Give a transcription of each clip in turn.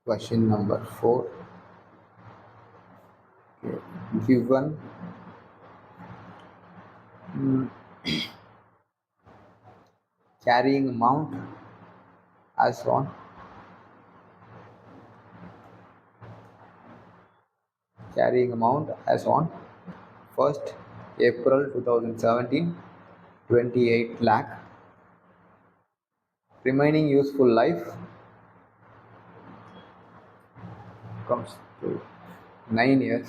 Question number 4. Okay. Given carrying amount as on carrying amount as on 1st April 2017, 28 lakh. Remaining useful life comes to 9 years.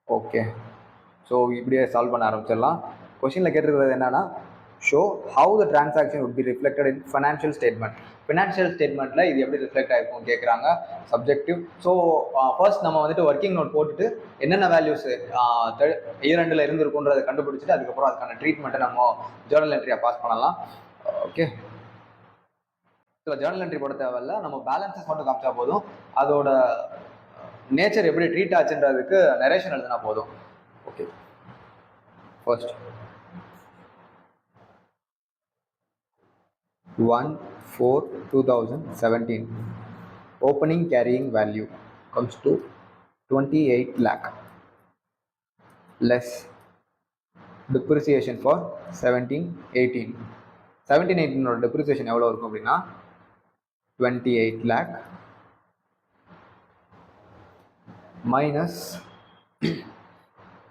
Okay, so இப்படியே solve பண்ண ஆரம்பிச்சிடலாம். கொஸ்டினில் கேட்டிருக்கிறது என்னன்னா, show how the transaction would be reflected in financial statement. Financial ஸ்டேட்மெண்ட்டில் இது எப்படி reflect ஆகிருக்கும் கேட்குறாங்க, சப்ஜெக்டிவ். ஸோ ஃபர்ஸ்ட் நம்ம வந்துட்டு ஒர்க்கிங் நோட் போட்டுட்டு என்னென்ன வேல்யூஸ் இயர் இருந்திருக்குன்றதை கண்டுபிடிச்சிட்டு அதுக்கப்புறம் அதுக்கான ட்ரீட்மெண்ட்டை நம்ம ஜேர்னல் என்ட்ரியாக பாஸ் பண்ணலாம். ஓகே, ஜேர்னல் என்ட்ரி போட தேவையில்ல, நம்ம பேலன்சஸ் மட்டும் காமிச்சா போதும். அதோட நேச்சர் எப்படி ட்ரீட் ஆச்சுன்றதுக்கு நரேஷன் எழுதினா போதும். Okay, first 1/4/2017 opening carrying value comes to 28 lakh less depreciation for 17-18. 17-18 depreciation எவ்வளோ இருக்கும் அப்படின்னா 28 lakh மைனஸ்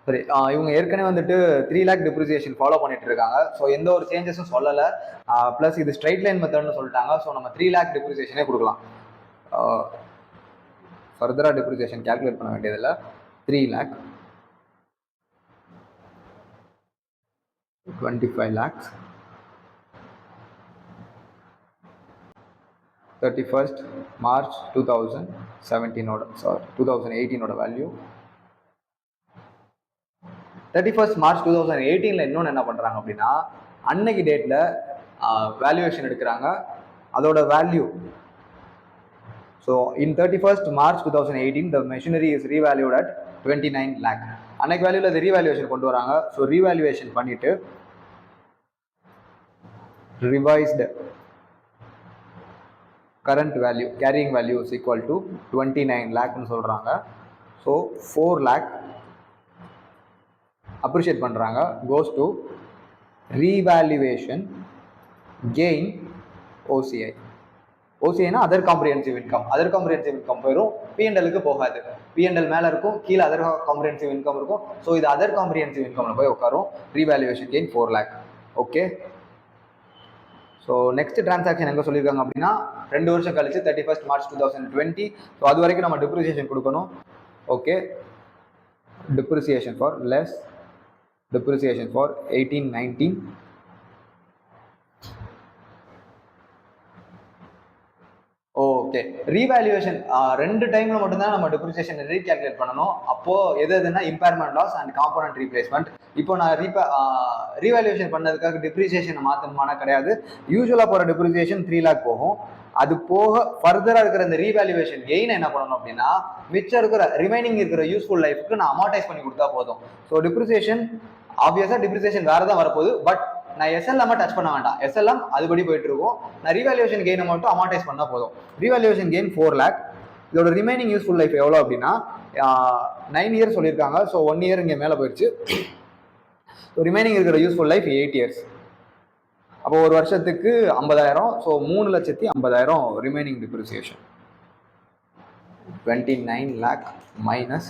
சரி, இவங்க ஏற்கனவே வந்துட்டு 3 lakh டிப்ரிசியேஷன் ஃபாலோ பண்ணிட்டு இருக்காங்க. ஸோ எந்த ஒரு சேஞ்சஸும் சொல்லலை. ப்ளஸ் இது ஸ்ட்ரைட் லைன் மெத்தட்னு சொல்லிட்டாங்க. ஸோ நம்ம 3 lakh டிப்ரிசியேஷனே கொடுக்கலாம். ஃபர்தராக டிப்ரிசியேஷன் கேல்குலேட் பண்ண வேண்டியதில்லை. 3 lakh 25 lakhs 31st March 2018 value. 31st March 2018 இன்னொன்று என்ன பண்ணுறாங்க அப்படின்னா, அன்னைக்கு டேட்டில் வேல்யூவேஷன் எடுக்கிறாங்க, அதோட value. So in 31st March 2018 the machinery is revalued at 29 lakh. அன்னைக்கு வேல்யூவில் அது ரீவேல்யூவேஷன் கொண்டு வராங்க. ஸோ ரீவேல்யூவேஷன் பண்ணிட்டு revised current value carrying value is equal to 29 லேக்னு சொல்கிறாங்க. ஸோ 4 lakh அப்ரிஷியேட் பண்ணுறாங்க, goes to revaluation gain OCI. ஓசிஐனா other comprehensive income. Other comprehensive income போயிடும், பிஎன்எலுக்கு போகாது. பிஎன்எல் மேலே இருக்கும், கீழே அதர் காம்ப்ரிஹென்சிவ் இன்கம் இருக்கும். ஸோ இது அதர் காம்ப்ரிஹென்சிவ் இன்கம்ல போய் உட்காரும். Revaluation gain 4 lakh. Okay, so next transaction எங்கே சொல்லியிருக்காங்க அப்படின்னா 2 வருஷம் கழிச்சு 31st March 2020. ஸோ அது வரைக்கும் நம்ம டிப்ரிசியேஷன் கொடுக்கணும். Okay, depreciation for less depreciation for 18-19. Okay, revaluation 2 டைம்ல மட்டும்தான் நம்ம டிப்ரிசியேஷன் ரீகால்குலேட் பண்ணணும். அப்போ எதுனா impairment loss and component replacement. இப்போ நான் ரீவேல்யூவேஷன் பண்ணதுக்காக டிப்ரிசியேஷன் மாற்றணுமானா கிடையாது. யூஸ்வலாக போகிற டிப்ரிசியேஷன் 3 lakh போகும். அது போக ஃபர்தராக இருக்கிற இந்த ரீவேல்யூவேஷன் கெயின் என்ன பண்ணணும் அப்படின்னா, மிச்சம் இருக்கிற ரிமைனிங் இருக்கிற யூஸ்ஃபுல் லைஃப்க்கு நான் அமார்டைஸ் பண்ணி கொடுத்தா போதும். ஸோ டிப்ரிசியேஷன் ஆப்வியஸாக டிப்ரிசியேஷன் வேறு தான் வரப்போகுது. பட் நான் எஸ்எல்எம் டச் பண்ண வேண்டாம், எஸ்எல்எம் அதுபடி போயிட்டு இருக்கும். நான் ரீவேல்யூவேஷன் கெயினை மட்டும் அமார்டைஸ் பண்ணால் போதும். Revaluation gain 4 lakh. இதோட ரிமைனிங் யூஸ்ஃபுல் லைஃப் எவ்வளோ அப்படின்னா 9 years சொல்லியிருக்காங்க. ஸோ 1 year இங்கே மேலே போயிடுச்சு. ஸோ ரிமைனிங் இருக்கிற யூஸ்ஃபுல் லைஃப் 8 years. அப்போ ஒரு வருஷத்துக்கு 50,000. So 3,50,000 remaining depreciation. 29 lakh minus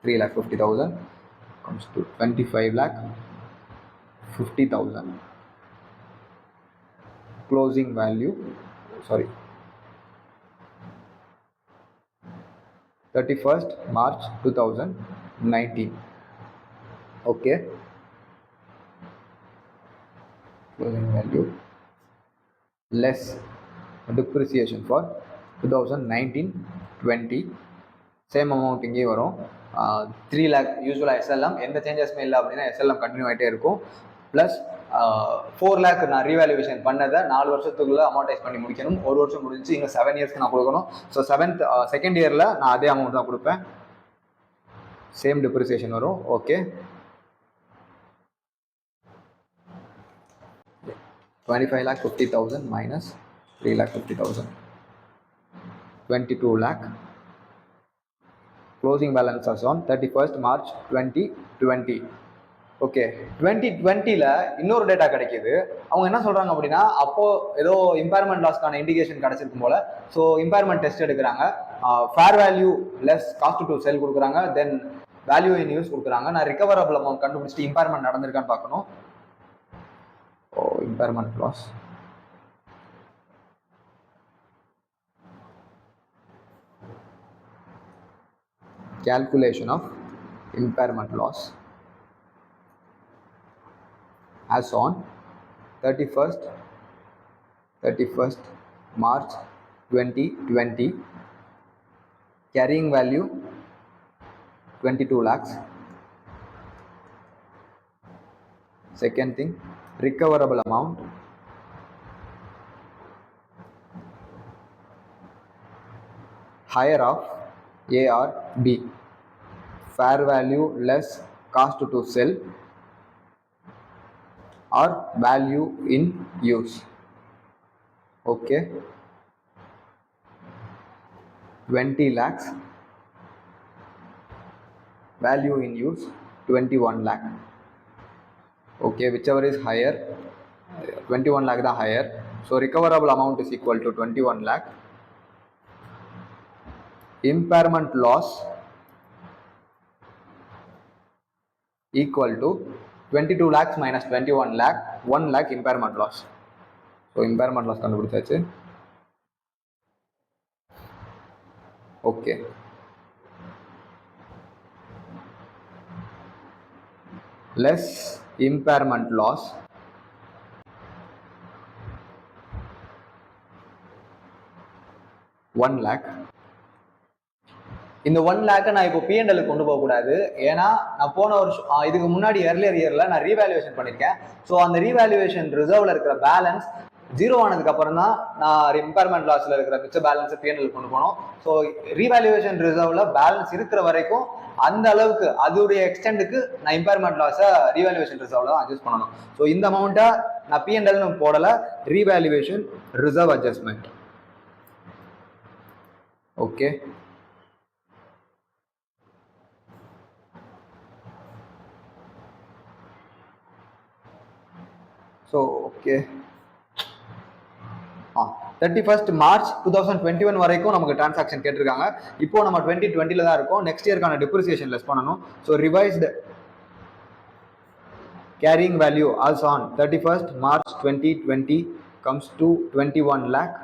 3,50,000 comes to 25,50,000. Closing value, sorry, 31st March 2019. Okay, closing value less depreciation for 2019-20. Same amount இங்கே வரும். 3 lakh யூஸ்வலாக எஸ்எல்எம், எந்த சேஞ்சஸுமே இல்லை அப்படின்னா எஸ்எல்எம் கண்டினியூ ஆகிட்டே இருக்கும். ப்ளஸ் 4 lakh நான் ரீவேல்யூவேஷன் பண்ணதை 4 வருஷத்துக்குள்ளே அமார்டைஸ் பண்ணி முடிக்கணும். 1 வருஷம் முடிஞ்சு இன்னும் 7 yearsக்கு நான் கொடுக்கணும். ஸோ செகண்ட் இயரில் நான் அதே அமௌண்ட் தான் கொடுப்பேன். சேம் டிப்ரிசியேஷன் வரும். Okay, 25,50,000 minus 3,50,000. 22 lakh. Closing balance as on 31st March 2020. Okay 2020ல இன்னொரு டேட்டா கிடைக்குது. அவங்க என்ன சொல்றாங்க அப்படின்னா, அப்போ ஏதோ இம்பேர்மெண்ட் லாஸ்க்கான இண்டிகேஷன் கிடைச்சிருக்கும் போல. ஸோ இம்பேர்மெண்ட் டெஸ்ட் எடுக்கிறாங்க. Fair value less cost to sell கொடுக்குறாங்க. தென் வேல்யூ இன் யூஸ் கொடுக்குறாங்க. நான் ரிகவரபிள் அமௌண்ட் கண்டுபிடிச்சிட்டு இம்பேர்மெண்ட் நடந்திருக்கான்னு பார்க்கணும். impairment loss. Calculation of impairment loss as on 31st March 2020. Carrying value 22 lakhs. Second thing, recoverable amount higher of A or B. Fair value less cost to sell or value in use. Okay, 20 lakhs. Value in use 21 lakh. Okay, whichever is higher, 21 lakh the higher. So recoverable amount is equal to 21 lakh. Impairment loss equal to 22 lakhs minus 21 lakh, 1 lakh impairment loss. So impairment loss கண்டுபிடிச்சாச்சு. Okay, less impairment loss $1 lakh. இந்த 1 lakh நான் இப்போ P&L கொண்டு போக கூடாது. ஏன்னா நான் போன வருஷம் இதுக்கு முன்னாடி எர்லியர் இயர்ல நான் ரீவேல்யூவேஷன் பண்ணிருக்கேன். ஸோ அந்த ரீவேல்யூவேஷன் ரிசர்வ்ல இருக்கிற பேலன்ஸ் ஜீரோ ஆனதுக்கு அப்புறம் தான் நான் இம்பேர்மெண்ட் லாஸ்ல இருக்கிற மிச்ச பேலன்ஸை P&L கொண்டு போனோம். ஸோ ரீவேல்யூவேஷன் ரிசர்வ்ல பேலன்ஸ் இருக்கிற வரைக்கும் அந்த அளவுக்கு அதோடைய எக்ஸ்டெண்டுக்கு நான் இம்பேர்மெண்ட் லாஸை ரீவேல்யூவேஷன் ரிசர்வ்ல தான் அட்ஜஸ்ட் பண்ணணும். ஸோ இந்த அமௌண்ட்டை நான் P&L போடல, revaluation reserve adjustment. Okay, so okay 31st March 2021 வரைக்கும் நமக்கு டிரான்சாக்ஷன் கேட்டிருக்காங்க. இப்போ நம்ம 2020ல தான் இருக்கோம். நெக்ஸ்ட் இயர்க்கான டிப்ரிசியேஷன் லெஸ் பண்ணணும். So revised carrying value as on 31st March 2020 comes to 21 lakh.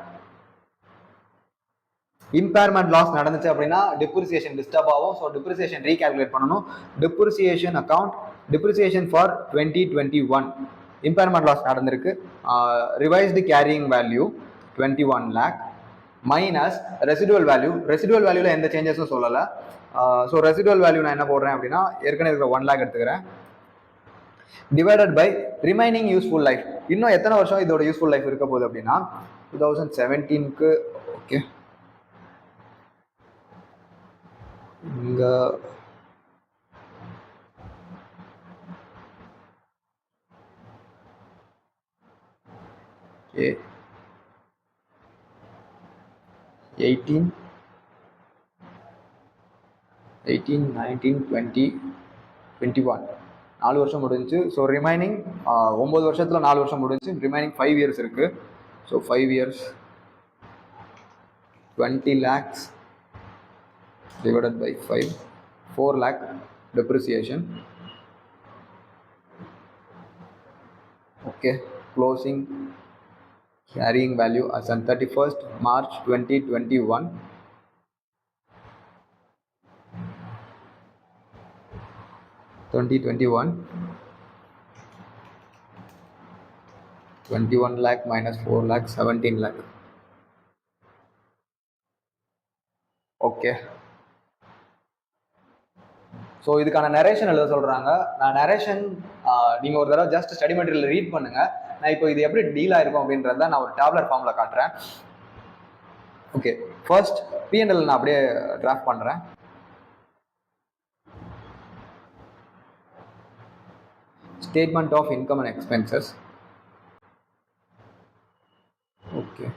Impairment loss நடந்துச்சு அப்படின்னா டிப்ரிசியேஷன் டிஸ்டர்ப் ஆகும். ஸோ டிப்ரிசியேஷன் ரீகால்குலேட் பண்ணணும். Depreciation account, depreciation for 2021 impairment loss நடந்திருக்கு. Revised carrying value 21 lakh minus residual value. Residual வேல்யூல எந்த சேஞ்சஸும் சொல்லலை. So residual value நான் என்ன போடுறேன் அப்படின்னா, ஏற்கனவே இருக்கிற 1 lakh எடுத்துக்கிறேன். Divided by remaining useful life. இன்னும் எத்தனை வருஷம் இதோட யூஸ்ஃபுல் லைஃப் இருக்க போகுது அப்படின்னா 2017க்கு. ஓகே, இங்க Okay. 18, 19, 20, 21 4 வருஷம் முடிஞ்சு. ஸோ ரிமைனிங் 9 வருஷத்துல 4 வருஷம் முடிஞ்சு. ரிமைனிங் 5 years இருக்கு. So 5 years 20 lakhs divided by 5, 4 lakh depreciation. Okay, closing carrying value as on 31st March 2021. 21 lakh minus 4 lakh 17 lakh. Okay, so இதுக்கான நரேஷன் எழுத சொல்றாங்க. நான் நரேஷன் நீங்க ஒரு தடவை ஜஸ்ட் ஸ்டடி மெட்டீரியல் ரீட் பண்ணுங்க. நான் இப்போ இது எப்படி டீல் ஆயிருக்கும் அப்படின்றத நான் ஒரு டேப்லெட் ஃபார்ம்ல காட்டுறேன். ஓகே, ஃபர்ஸ்ட் P&L நான் அப்படியே டிராஃப்ட் பண்றேன். Statement of income and expenses. Okay.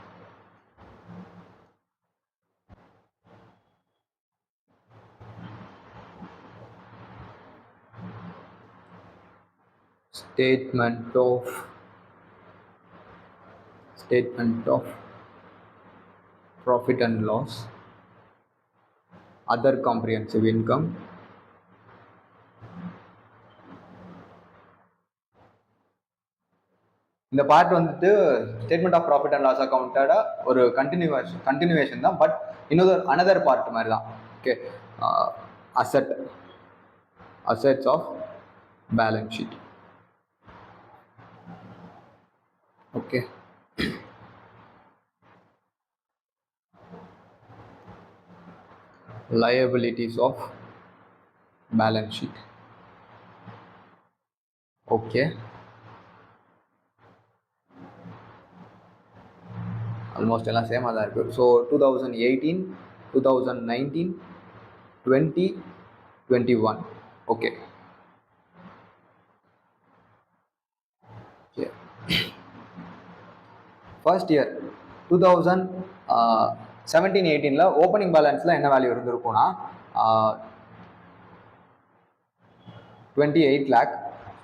Statement of profit and loss, other comprehensive income, இந்த பார்ட் வந்துட்டு statement of profit and loss அக்கௌண்டோட ஒரு கண்டினியூவேஷன் தான், பட் இன்னொரு அனதர் பார்ட் மாதிரி தான். Okay, assets of balance sheet. Okay, liabilities of balance sheet. Okay, almost எல்லாம் சேமாக தான் இருக்குது. So 2018, 2019, 20, 21. Okay, first year 2017-18 opening பேலன்ஸில் என்ன வேல்யூ இருந்திருக்கும்னா 28 lakh.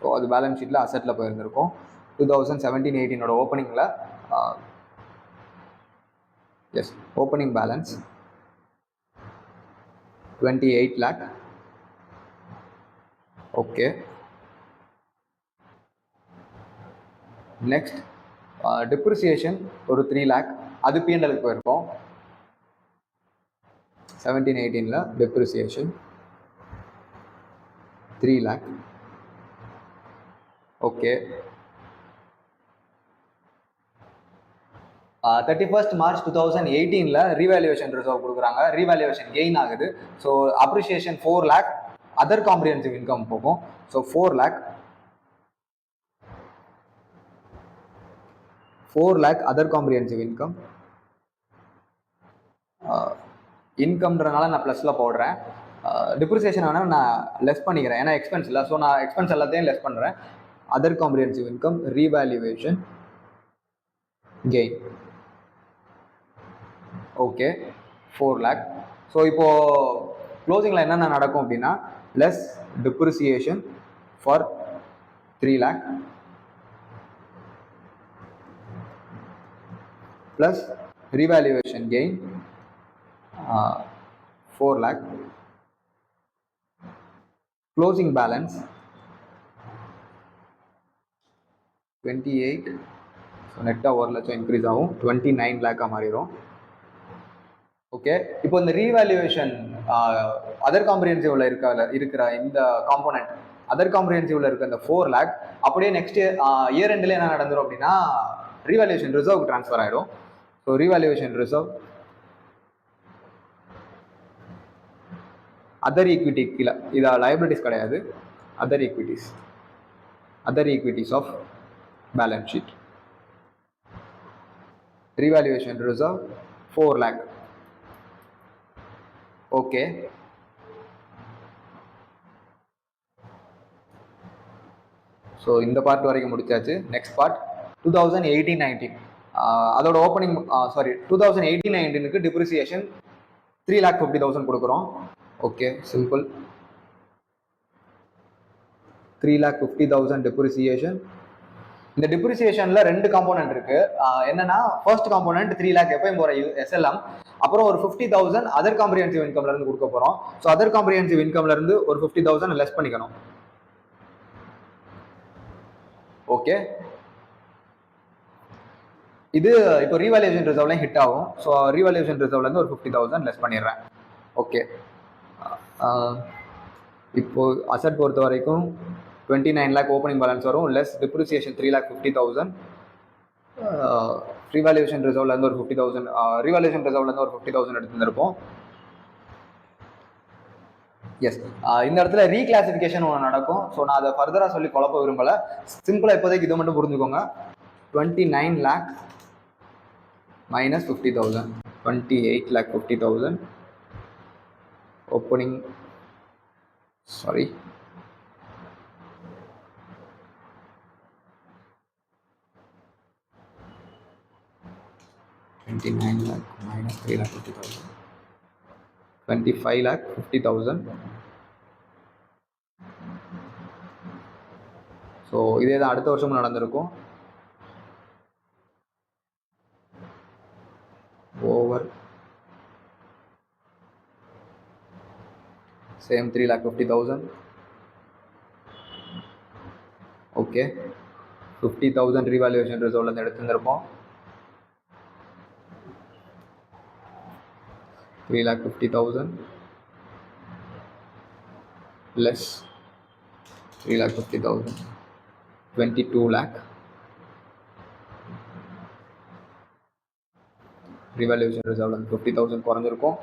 ஸோ அது பேலன்ஸ் ஷீட்டில் அசெட்டில் போயிருந்திருக்கும். 2017-18 ஓப்பனிங்கில் yes, opening balance 28 lakh. Okay, next depreciation ஒரு 3 lakh, அது பிஎன்எலுக்கு போயிருக்கோம். 17-18 depreciation 3 lakh. Okay, 31st March 2018 revaluation reserve கொடுக்குறாங்க. ரீவேல்யூவேஷன் கெயின் ஆகுது. So appreciation 4 lakh, other comprehensive income போகும். So 4 lakh other comprehensive income. இன்கம்ன்றனால நான் ப்ளஸில் போடுறேன். டிப்ரிசியேஷன் ஆனால் நான் லெஸ் பண்ணிக்கிறேன், ஏன்னா எக்ஸ்பென்ஸ் இல்லை. ஸோ நான் எக்ஸ்பென்ஸ் எல்லாத்தையும் லெஸ் பண்ணுறேன். Other comprehensive income, revaluation gain. Okay, 4 lakh. So இப்போது க்ளோசிங்கில் என்னென்ன நடக்கும் அப்படின்னா, less depreciation for 3 lakh plus revaluation gain 4 lakh. Closing balance 28. So நெட்டாக 1 லட்சம் இன்க்ரீஸ் ஆகும், 29 lakh மாறிடும். ஓகே, இப்போ இந்த ரீவேல்யூவேஷன் அதர் காம்ப்ரிஹென்சிவ்ல இருக்கிற இந்த காம்போனன்ட், அதர் காம்ப்ரிஹென்சிவ்ல இருக்க இந்த 4 lakh அப்படியே நெக்ஸ்ட் இயர் எண்டில் என்ன நடந்துடும் அப்படின்னா, ரீவேல்யூவேஷன் ரிசர்வ் ட்ரான்ஸ்ஃபர் ஆகிடும். So revaluation reserve other equity கீழே, இது லைபிலிட்டிஸ் கிடையாது, other equities of balance sheet. Revaluation reserve 4 lakh. Okay, so இந்த பார்ட் வரைக்கும் முடிச்சாச்சு. நெக்ஸ்ட் பார்ட் 2018-19 அதோட ஓப்பனிங் 2018-19 டிப்ரிசியேஷன் 3,50,000 கொடுக்குறோம். Okay, simple. 3,50,000 டிப்ரிசியேஷன். இந்த டிப்ரிசியேஷனில் 2 காம்போனன்ட் இருக்கு. என்னன்னா, ஃபர்ஸ்ட் காம்போனன்ட் 3 lakh எப்பயும் போற SLM, அப்புறம் ஒரு 50,000 அதர் காம்ப்ரிஹென்சிவ் இன்கம்ல இருந்து கொடுக்க போறோம். ஸோ அதர் காம்ப்ரிஹென்சிவ் இன்கம்ல இருந்து ஒரு 50,000 லெஸ் பண்ணிக்கணும். ஓகே, இது இப்போ ரீவேல்யூவேஷன் ரிசர்வ்ல ஹிட் ஆகும். ஸோ ரீவேல்யூவேஷன் ரிசர்வ்ல இருந்து ஒரு 50,000 லெஸ் பண்ணிடுறேன். ஓகே, இப்போ அசட் பொறுத்த வரைக்கும் 29 lakh ஓப்பனிங் பேலன்ஸ் வரும், லெஸ் டிப்ரிசியேஷன் 3,50,000. ரீவேல்யூவேஷன் ரிசர்வ்ல இருந்து ஒரு 50,000, ரீவேல்யூவேஷன் ரிசர்வ்ல இருந்து ஒரு 50,000 எடுத்துருப்போம். எஸ், இந்த இடத்துல ரீகிளாசிஃபிகேஷன் ஒன்று நடக்கும். ஸோ நான் அதை ஃபர்தராக சொல்லி குழப்ப விரும்பலை. சிம்பிளாக இப்போதைக்கு இதை மட்டும் புரிஞ்சுக்கோங்க. 29 lakh minus 50,000, 28,50,000 opening, sorry, 29 lakh minus 3,50,000. 25,50,000. So இதே தான் அடுத்த வருஷமும் நடந்திருக்கும். Over same 3,50,000. ஓகே, 50,000 ரீவால்யூவேஷன் ரிசர்வ்லேருந்து எடுத்துருந்துருப்போம். 3,50,000 less 3,50,000, 22 lakh ரீவால்யூவேஷன் ரிசர்வ்ல 50,000 குறைஞ்சிருக்கும்.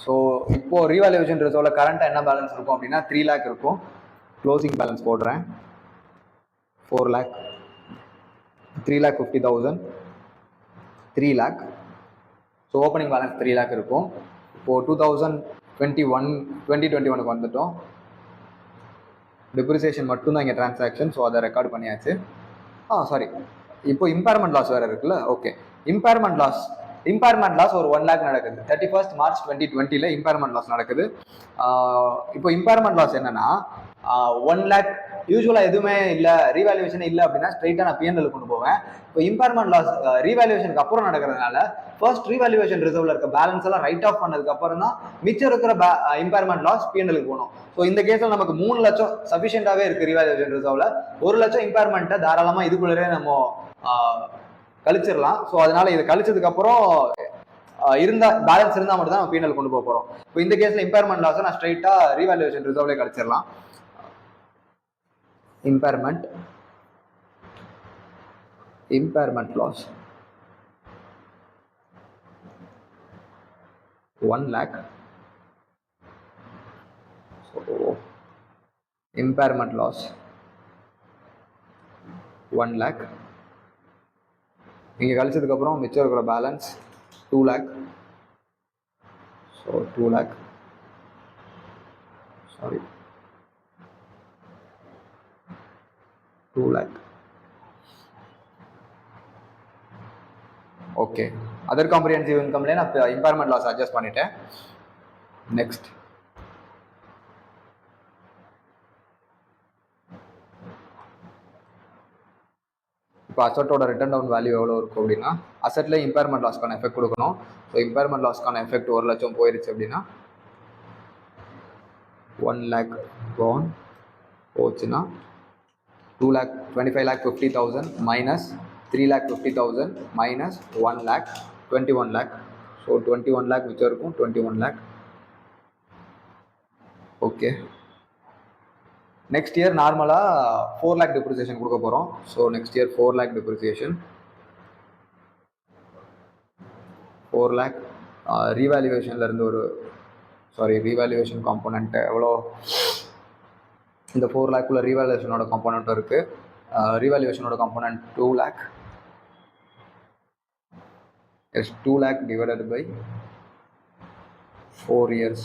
ஸோ இப்போ ரீவால்யூவேஷன் ரிசர்வ்ல கரண்ட் என்ன பேலன்ஸ் இருக்கும் அப்படின்னா 3 lakh இருக்கும். க்ளோசிங் பேலன்ஸ் போடுறேன் 4 lakh, 3,50,000, 3 lakh. So opening balance 3 lakh இருக்கும். இப்போது 2021 வந்துட்டோம். டிப்ரிசியேஷன் மட்டும்தான் இங்கே டிரான்சாக்ஷன், ஸோ அதை ரெக்கார்ட் பண்ணியாச்சு. சாரி, இப்போ இம்பேர்மெண்ட் லாஸ் வேறு இருக்குல்ல. ஓகே, இம்பேர்மெண்ட் லாஸ் ஒரு 1 lakh நடக்குது. 31st March 2020 இம்பேர்மெண்ட் லாஸ் நடக்குது. இப்போ இம்பேர்மெண்ட் லாஸ் என்னன்னா 1 lakh யூஸ்வலாக எதுவுமே இல்லை, ரீவால்யூவேஷன் இல்லை அப்படின்னா ஸ்ட்ரைட்டாக நான் பிஎன்எல் கொண்டு போவேன். இப்போ இம்பேர்மெண்ட் லாஸ் ரீவால்யூவேஷனுக்கு அப்புறம் நடக்கிறதுனால ஃபர்ஸ்ட் ரீவால்யூவேஷன் ரிசர்வ்ல இருக்க பேலன்ஸ் எல்லாம் ரைட் ஆஃப் பண்ணதுக்கு அப்புறம் தான் மிச்சம் இருக்கிற இம்பேர்மெண்ட் லாஸ் பிஎன்எலுக்கு போகணும். ஸோ இந்த கேஸில் நமக்கு 3 லட்சம் சஃபிஷியண்டாகவே இருக்குது ரீவால்யூவேஷன் ரிசர்வ்ல. 1 லட்சம் இம்பேர்மெண்ட்டை தாராளமாக இதுக்குள்ளே நம்ம கழிச்சிடலாம். ஸோ அதனால இதை கழிச்சதுக்கு அப்புறம் பேலன்ஸ் இருந்தால் மட்டும் தான் பிஎன்எல் கொண்டு போக போகிறோம். இப்போ இந்த கேஸில் இம்பேர்மெண்ட் லாஸை நான் ஸ்ட்ரைட்டாக ரீவால்யூவேஷன் ரிசர்வ்லேயே கழிச்சிடலாம். impairment loss 1 lakh. So impairment loss 1 lakh. இங்கே கழிச்சதுக்கு அப்புறம் மிச்சம் இருக்கிற balance 2 lakh. So 2 lakh, sorry 2 lakh. Okay, other comprehensive இன்கம்லேயே நான் இம்பேர்மெண்ட் லாஸ் அட்ஜஸ்ட் பண்ணிட்டேன். நெக்ஸ்ட், இப்போ அசட்டோட ரிட்டர்ன் டவுன் வேல்யூ எவ்வளோ இருக்கும் அப்படின்னா, அசட்ல இம்பேர்மெண்ட் லாஸ்க்கான எஃபெக்ட் கொடுக்கணும். ஸோ இம்பேர்மெண்ட் லாஸ்க்கான எஃபெக்ட் 1 லட்சம் போயிருச்சு அப்படின்னா 1 lakh கவுன் போச்சுன்னா 25,50,000 minus 3,50,000 minus 1 lakh 21 lakh. So 21 lakh மிச்சம் இருக்கும். 21 lakh. ஓகே, நெக்ஸ்ட் இயர் நார்மலாக 4 lakh டிப்ரிசியேஷன் கொடுக்க போகிறோம். So next year 4 lakh depreciation. 4 lakh ரீவேல்யூவேஷன்லேருந்து ரீவேல்யூவேஷன் காம்போனன்ட் எவ்வளோ, இந்த 4 lakh உள்ள ரீவேல்யூவேஷனோட காம்போனன்ட்டும் இருக்குது. ரீவேல்யூவேஷனோட component 2 lakh. Yes, 2 lakh divided by 4 years,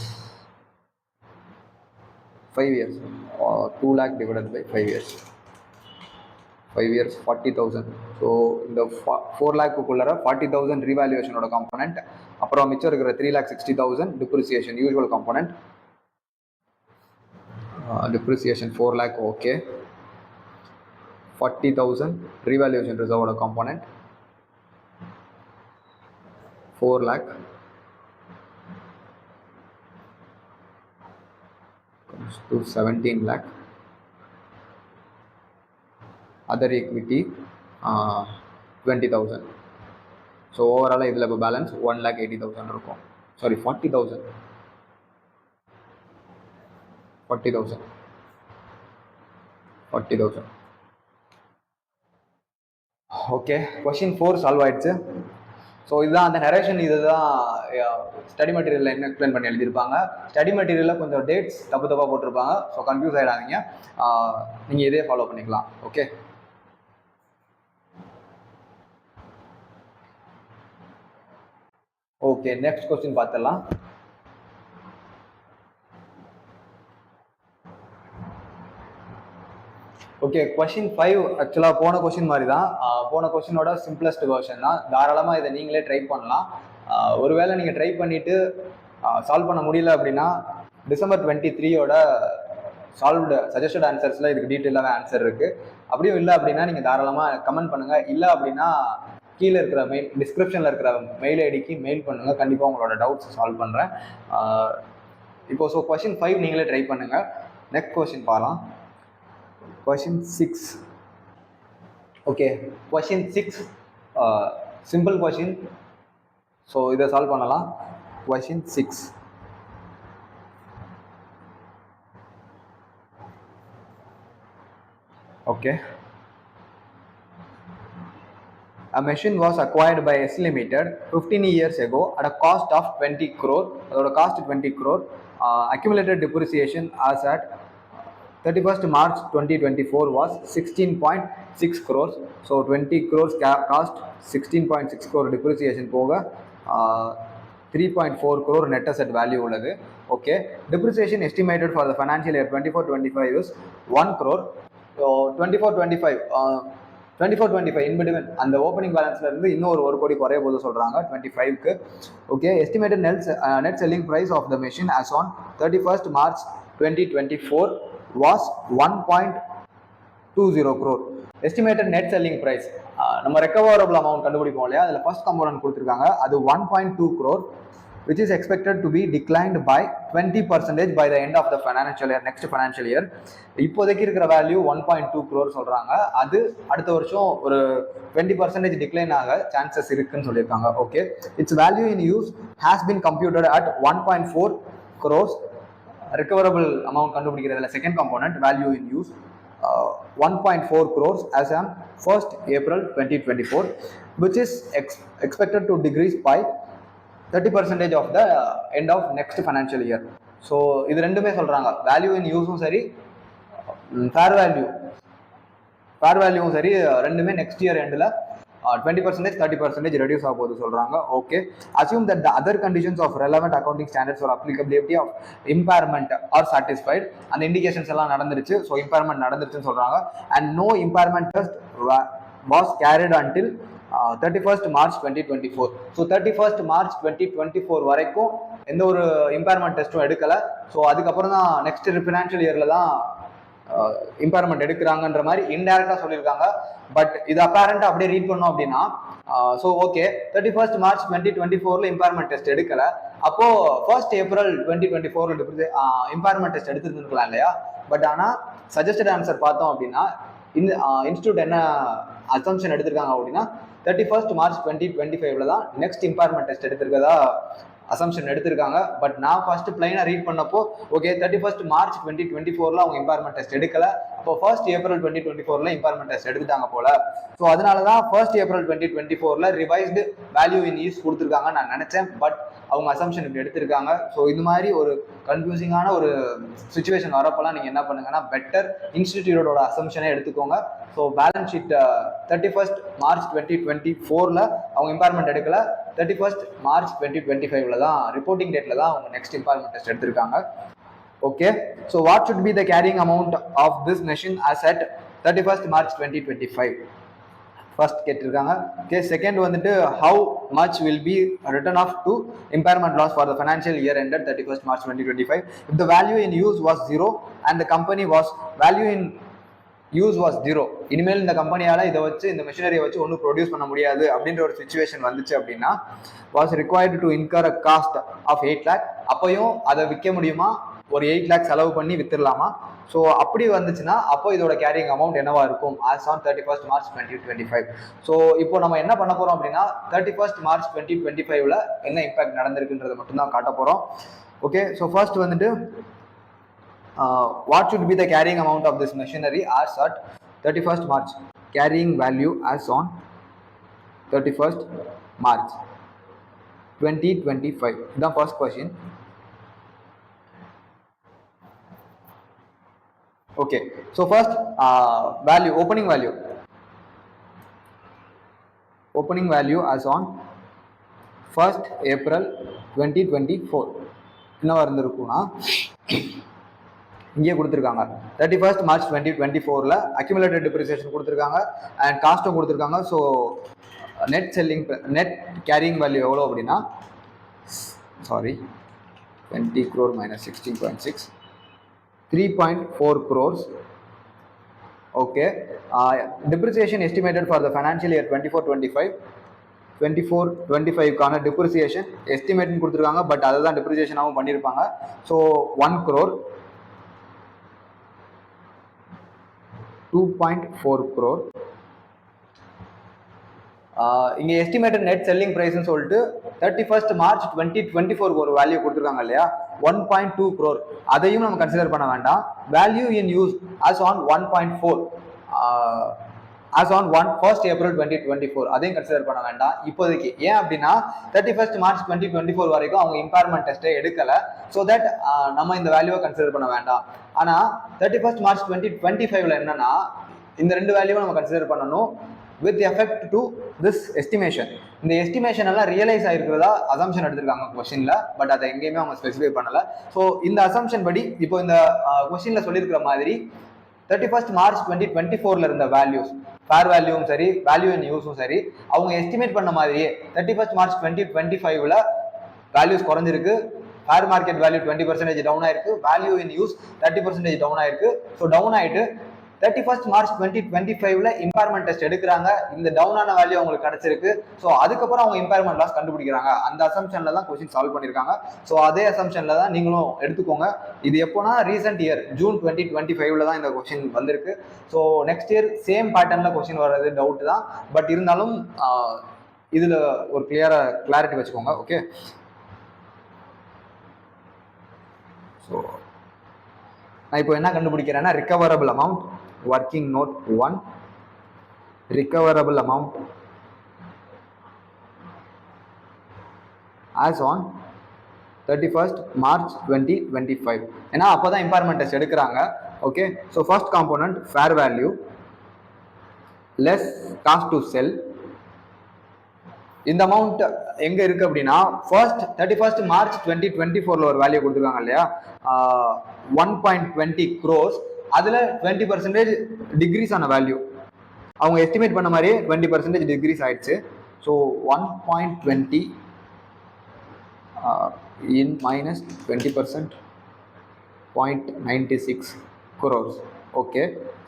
5 years. 2 lakh divided by 5 years. 5 years 40,000. So இந்த 4 lakh-க்குள்ளார 40,000 ரீவேல்யூவேஷனோட காம்போனன்ட், அப்புறம் மிச்சம் இருக்கிற 3,60,000 depreciation usual component. Depreciation 4 lakh. Okay, 40,000 revaluation ரிசர்வோட component 4 lakh comes to 17 lakh. Other equity 20,000. So ஓவராலாக இதில் இப்போ பேலன்ஸ் 1,80,000 இருக்கும். Sorry 40,000. Okay, question 4 solve ஆயிடுச்சு. ஸோ இதுதான் அந்த நரேஷன். இதுதான் ஸ்டடி மெட்டீரியலில் என்ன எக்ஸ்பிளைன் பண்ணி எழுதியிருப்பாங்க. ஸ்டடி மெட்டீரியலில் கொஞ்சம் டேட்ஸ் தப்பாக போட்டிருப்பாங்க. ஸோ கன்ஃபியூஸ் ஆகிடாதீங்க, நீங்கள் இதே ஃபாலோ பண்ணிக்கலாம். ஓகே, ஓகே, நெக்ஸ்ட் கொஸ்டின் பார்த்துடலாம். இப்போ ஓகே, கொஷின் 5 ஆக்சுவலாக போன கொஷின் மாதிரி தான். போன கொஷினோட சிம்பிளஸ்ட் வெர்ஷன் தான். தாராளமாக இதை நீங்களே ட்ரை பண்ணலாம். ஒருவேளை நீங்கள் ட்ரை பண்ணிவிட்டு சால்வ் பண்ண முடியல அப்படின்னா டிசம்பர் 23யோட சால்வ்டு சஜஸ்டட் ஆன்சர்ஸில் இதுக்கு டீட்டெயிலாகவே ஆன்சர் இருக்குது. அப்படியும் இல்லை அப்படின்னா நீங்கள் தாராளமாக கமெண்ட் பண்ணுங்கள். இல்லை அப்படின்னா கீழே இருக்கிற டிஸ்கிரிப்ஷனில் இருக்கிற மெயில் ஐடிக்கு மெயில் பண்ணுங்கள். கண்டிப்பாக உங்களோட டவுட்ஸ் சால்வ் பண்ணுறேன். இப்போ ஸோ கொஷின் 5 நீங்களே ட்ரை பண்ணுங்கள். நெக்ஸ்ட் கொஷின் பார்க்கலாம். Question 6. Okay, question 6 simple question. So இதை சால்வ் பண்ணலாம். Question 6. Okay. A machine was acquired by SC Limited 15 years ago at a cost of 20 crore. The cost 20 crore. Accumulated depreciation as at 31st March 2024 was 16.6 crores. So 20 crores cost, 16.6 crore depreciation போக 3.4 crore net asset value உள்ளது. Okay. Depreciation estimated for the financial year 24-25 is 1 crore. So 24-25 in between அந்த opening பேலன்ஸ்ல இருந்து இன்னும் ஒரு கோடி குறைய போது சொல்றாங்க 25க்கு. Okay, estimated net selling price of the machine as on 31st March 2024 was 1.20 crore. Estimated net selling price நம்ம ரெக்கவரபிள் அமௌண்ட் கண்டுபிடிப்போம் இல்லையா, அதில் ஃபர்ஸ்ட் கம்போனன்ட் கொடுத்துருக்காங்க. அது 1.2 crore which is expected to be declined by 20% by the end of the financial year, next financial year. இப்போதைக்கு இருக்கிற value 1.2 crore சொல்றாங்க. அது அடுத்த வருஷம் ஒரு 20% டிக்ளைன் ஆக சான்சஸ் இருக்குன்னு சொல்லியிருக்காங்க. Okay, it's value in use has been computed at 1.4 crores. Recoverable amount கண்டுபிடிக்கிறதுல second component value in use 1.4 crores as on 1st April 2024, which is expected to decrease by 30% of the end of next financial year. So இது ரெண்டுமே சொல்கிறாங்க, value in யூஸும் சரி fair வேல்யூவும் சரி, ரெண்டுமே next year எண்டில் 20% 30% reduce ஆக போகுது சொல்கிறாங்க. Okay, assume that the other conditions of relevant accounting standards are applicability of impairment are satisfied. அந்த இண்டிகேஷன்ஸ் எல்லாம் நடந்துருச்சு. ஸோ இம்பேர்மெண்ட் நடந்துருச்சுன்னு சொல்கிறாங்க. And no impairment test was carried until 31st March 2024. So 31st March 2024 வரைக்கும் எந்த ஒரு impairment டெஸ்ட்டும் எடுக்கலை. ஸோ அதுக்கப்புறம் தான் நெக்ஸ்ட் ஃபினான்ஷியல் இயரில் தான் இம்பேர்மெண்ட் எடுக்கிறாங்கன்ற மாதிரி இன்டைரக்டாக சொல்லியிருக்காங்க. பட் இது அப்பேரண்டாக அப்படியே ரீட் பண்ணோம் அப்படின்னா so okay, 31st March 2024 impairment test எடுக்கலை. அப்போது 1st April 2024 இம்பேர்மெண்ட் டெஸ்ட் எடுத்துருந்துருக்கலாம் இல்லையா. பட் ஆனால் சஜஸ்டட் ஆன்சர் பார்த்தோம் அப்படின்னா இந்த இன்ஸ்டியூட் என்ன அசம்ஷன் எடுத்திருக்காங்க அப்படின்னா 31st March 2025 தான் நெக்ஸ்ட் இம்பேர்மெண்ட் டெஸ்ட் எடுத்திருக்கதா அசம்ஷன் எடுத்திருக்காங்க. பட் நான் ஃபர்ஸ்ட் பிளைனா ரீட் பண்ணப்போ ஓகே 31st March 2024 அவங்க இம்பேர்மெண்ட் டெஸ்ட் எடுக்கல. அப்போ 1st April 2024 இம்பேர்மெண்ட் டெஸ்ட் எடுத்துட்டாங்க போல. ஸோ அதனால தான் 1st April 2024 revised value in use கொடுத்துருக்காங்க நான் நினைச்சேன். பட் அவங்க அசம்ஷன் இப்படி எடுத்திருக்காங்க. ஸோ இது மாதிரி ஒரு கன்ஃபியூசிங்கான ஒரு சுச்சுவேஷன் வரப்பெல்லாம் நீங்கள் என்ன பண்ணுங்கன்னா பெட்டர் இன்ஸ்டிடியூட்டோட அசம்ஷனே எடுத்துக்கோங்க. So balance sheet 31st March 2024 அவங்க இம்பேர்மெண்ட் எடுக்கல. 31st March 2025 தான் ரிப்போர்ட்டிங் டேட்ல தான் அவங்க நெக்ஸ்ட் இம்பேர்மெண்ட் டெஸ்ட் எடுத்திருக்காங்க. Okay, so what should be the carrying amount of this machine as at 31st March 2025 first கேட்டிருக்காங்க. ஓகே, செகண்ட் வந்துட்டு how much will be written off to impairment loss for the financial year ended 31st March 2025 if the value in use was 0 and the company was value in use was 0. இனிமேல் இந்த கம்பெனியால இதை வச்சு இந்த மெஷினரியை வச்சு ஒன்றும் produce பண்ண முடியாது அப்படின்ற ஒரு சுச்சுவேஷன் வந்துச்சு அப்படின்னா was required to incur a cost of 8 lakh. அப்பையும் அதை விற்க முடியுமா, ஒரு 8 lakh செலவு பண்ணி வித்துடலாமா? ஸோ அப்படி வந்துச்சுன்னா அப்போ இதோட கேரிங் அமௌண்ட் என்னவா இருக்கும் as on 31st March 2025. So இப்போ நம்ம என்ன பண்ண போறோம் அப்படின்னா 31st March 2025 என்ன இம்பாக்ட் நடந்திருக்குன்றதை மட்டும்தான் காட்ட போறோம். ஓகே, ஸோ ஃபர்ஸ்ட் வந்துட்டு what should be the carrying amount of this machinery as at 31st March? Carrying value as on 31st March 2025. The first question. Okay, so first value, opening value as on 1st April 2024 என்ன வந்திருக்கும்னா இங்கே கொடுத்துருக்காங்க 31st March 2024 accumulated depreciation கொடுத்துருக்காங்க and காஸ்ட்டும் கொடுத்துருக்காங்க. So net carrying value எவ்வளோ அப்படின்னா 20 crore minus 16.6 3.4 crores. Okay, depreciation estimated for the financial year 24-25 கான depreciation estimate கொடுத்துருக்காங்க. But அதுதான் depreciation பண்ணியிருப்பாங்க. So 1 crore 2.4 crore. இங்கே எஸ்டிமேட்டட் நெட் செல்லிங் ப்ரைஸ்ன்னு சொல்லிட்டு 31st March 2024 ஒரு வேல்யூ கொடுத்துருக்காங்க இல்லையா, 1.2 crore. அதையும் நம்ம கன்சிடர் பண்ண வேண்டாம். Value in use as on 1.4 as on 1st April 2024 அதையும் கன்சிடர் பண்ண வேண்டாம் இப்போதைக்கு. ஏன் அப்படின்னா 31st March 2024 வரைக்கும் அவங்க இம்பேர்மெண்ட் டெஸ்ட்டை எடுக்கல. ஸோ தட் நம்ம இந்த வேல்யூவை கன்சிடர் பண்ண வேண்டாம். ஆனால் 31st March 2025 என்னன்னா இந்த ரெண்டு வேல்யூவை நம்ம கன்சிடர் பண்ணணும் with effect to this estimation. இந்த எஸ்டிமேஷன் எல்லாம் ரியலைஸ் ஆயிருக்கிறதா அசம்ஷன் எடுத்திருக்காங்க கொஸ்டின்ல. பட் அதை எங்கேயுமே அவங்க ஸ்பெசிஃபை பண்ணல. ஸோ இந்த அசம்ஷன் படி இப்போ இந்த கொஸ்டின்ல சொல்லியிருக்கிற மாதிரி 31st March 2024 இருந்த வேல்யூஸ், ஃபேர் வேல்யூவும் சரி வேல்யூ இன் யூஸும் சரி, அவங்க எஸ்டிமேட் பண்ண மாதிரியே 31st March 2025 வேல்யூஸ் குறைஞ்சிருக்கு. ஃபேர் மார்க்கெட் வேல்யூ 20% டவுன் ஆயிருக்கு, வேல்யூ இன் யூஸ் 30% டவுன் ஆயிருக்கு. ஸோ டவுன் ஆயிட்டு 31st March 2025 இம்பேர்மெண்ட் டெஸ்ட் எடுக்கிறாங்க. இந்த டவுனான வேல்யூ அவங்களுக்கு கிடைச்சிருக்கு. ஸோ அதுக்கப்புறம் அவங்க இம்பேர்மெண்ட் லாஸ் கண்டுபிடிக்கிறாங்க. அந்த அசம்ஷன்ல தான் கொஸ்டின் சால்வ் பண்ணியிருக்காங்க. ஸோ அதே அசம்ஷன்ல தான் நீங்களும் எடுத்துக்கோங்க. இது எப்போனா ரீசெண்ட் இயர் June 2025 தான் இந்த கொஸ்டின் வந்திருக்கு. ஸோ நெக்ஸ்ட் இயர் சேம் பேட்டர்ன்ல கொஸ்டின் வர்றது டவுட் தான். பட் இருந்தாலும் இதுல ஒரு கிளாரிட்டி வச்சுக்கோங்க. ஓகே, ஸோ நான் இப்போ என்ன கண்டுபிடிக்கிறேன்னா ரிகவரபிள் amount working note 1, recoverable amount as on 31st March 2025. ஏன்னா அப்போதான் இம்பேர்மெண்ட் டெஸ்ட் எடுக்கிறாங்க. Okay, so first component fair value less cost to sell. இந்த அமௌண்ட் எங்க இருக்கு அப்படின்னா ஃபர்ஸ்ட் 31st March 2024 ஒரு வேல்யூ கொடுத்துருக்காங்க இல்லையா, 1.20 crores. அதுல 20% டிக்ரீஸ் ஆன வேல்யூ அவங்க எஸ்டிமேட் பண்ண மாதிரியே 20% டிக்ரீஸ் ஆயிடுச்சு. So 1.20 in minus 20% 0.96 crores. Okay,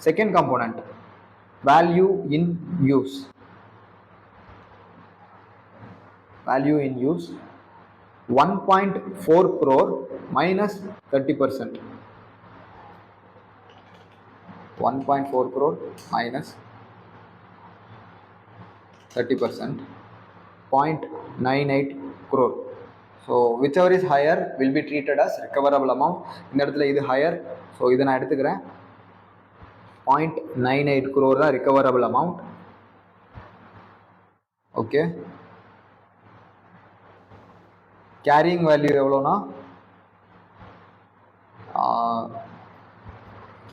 second component value in use. Value in use 1.4 crore minus 30%. 1.4 crore minus 30%, 0.98 crore. So whichever is higher will be treated as recoverable amount. இந்த இடத்துல இது higher, so இதை நான் எடுத்துக்கிறேன். 0.98 crore தான் recoverable amount. Okay, carrying value எவ்வளோனா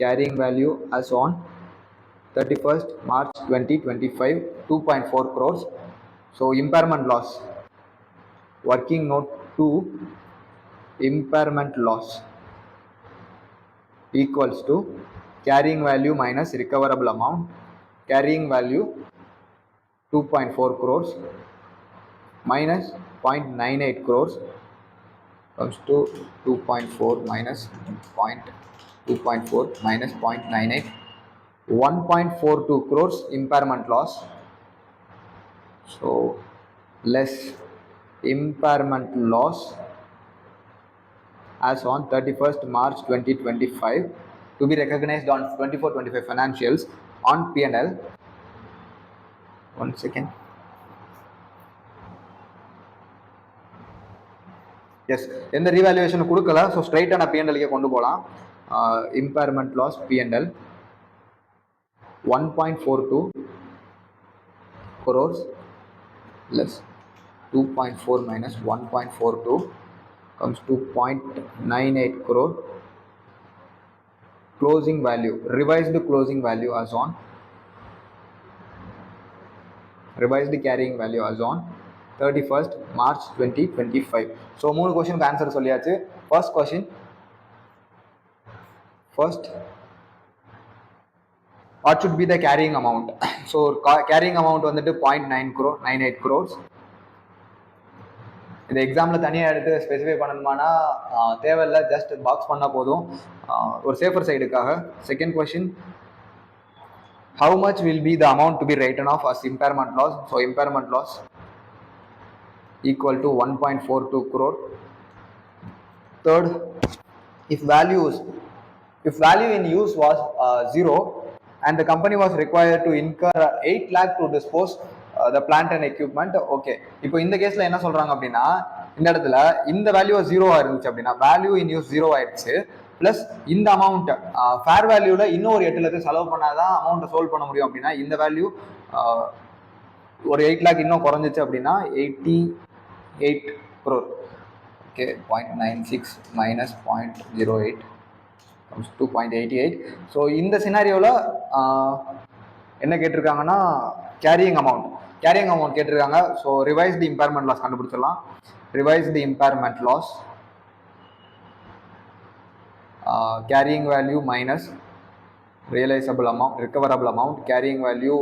carrying value as on 31st March 2025 2.4 crores. So impairment loss, working note 2, impairment loss equals to carrying value minus recoverable amount. Carrying value 2.4 crores minus 0.98 crores comes to 2.4 minus 2.4 minus 0.98, 1.42 crores impairment loss. So less impairment loss as on 31st March 2025 to be recognized on 24-25 financials on P&L. One second. Yes, எந்த revaluation கொடுக்கல. So ஸ்ட்ரைட்டாக நான் பிஎன்எல்கே கொண்டு போகலாம். Impairment loss PNL 1.42 crores less 2.4 minus 1.42 comes to 0.98 crore. Closing value, revised closing value as on, revised carrying value as on 31st March 2025. So 3 கொஸ்டினுக்கு answer சொல்லியாச்சு. First question first, what should be the carrying amount? So carrying amount வந்துட்டு 0.98 crores. இந்த எக்ஸாமில் தனியாக எடுத்து specify பண்ணணுமானா தேவையில்லை, just box பண்ணால் போதும் ஒரு சேஃபர் சைடுக்காக. Second question, how much will be the amount to be written off as impairment loss? So impairment loss equal to 1.42 crore. Third, if value in use was 0 and the company was required to incur 8 lakh to dispose the plant and equipment. Okay, இப்போ இந்த கேஸ்ல என்ன சொல்றாங்க அப்படின்னா, இந்த இடத்துல இந்த value 0 இருந்துச்சு அப்படின்னா வேல்யூ இன் யூஸ் 0 ஆயிடுச்சு, பிளஸ் இந்த அமௌண்ட் ஃபேர் வேல்யூல இன்னொரு 8 லட்சம் செலவு பண்ணாதான் அமௌண்ட்டை சோல்வ் பண்ண முடியும் அப்படின்னா இந்த வேல்யூ ஒரு 8 லேக் இன்னும் குறைஞ்சிச்சு அப்படின்னா 88 crore. Okay, 0.96 minus 0.08 comes to 2.88. So இந்த சினாரியோவில் என்ன கேட்டிருக்காங்கன்னா கேரியிங் அமௌண்ட் கேட்டிருக்காங்க. So revise the impairment loss கண்டுபிடிச்சிடலாம். Revise the impairment loss, carrying value minus realizable amount, recoverable amount. Carrying value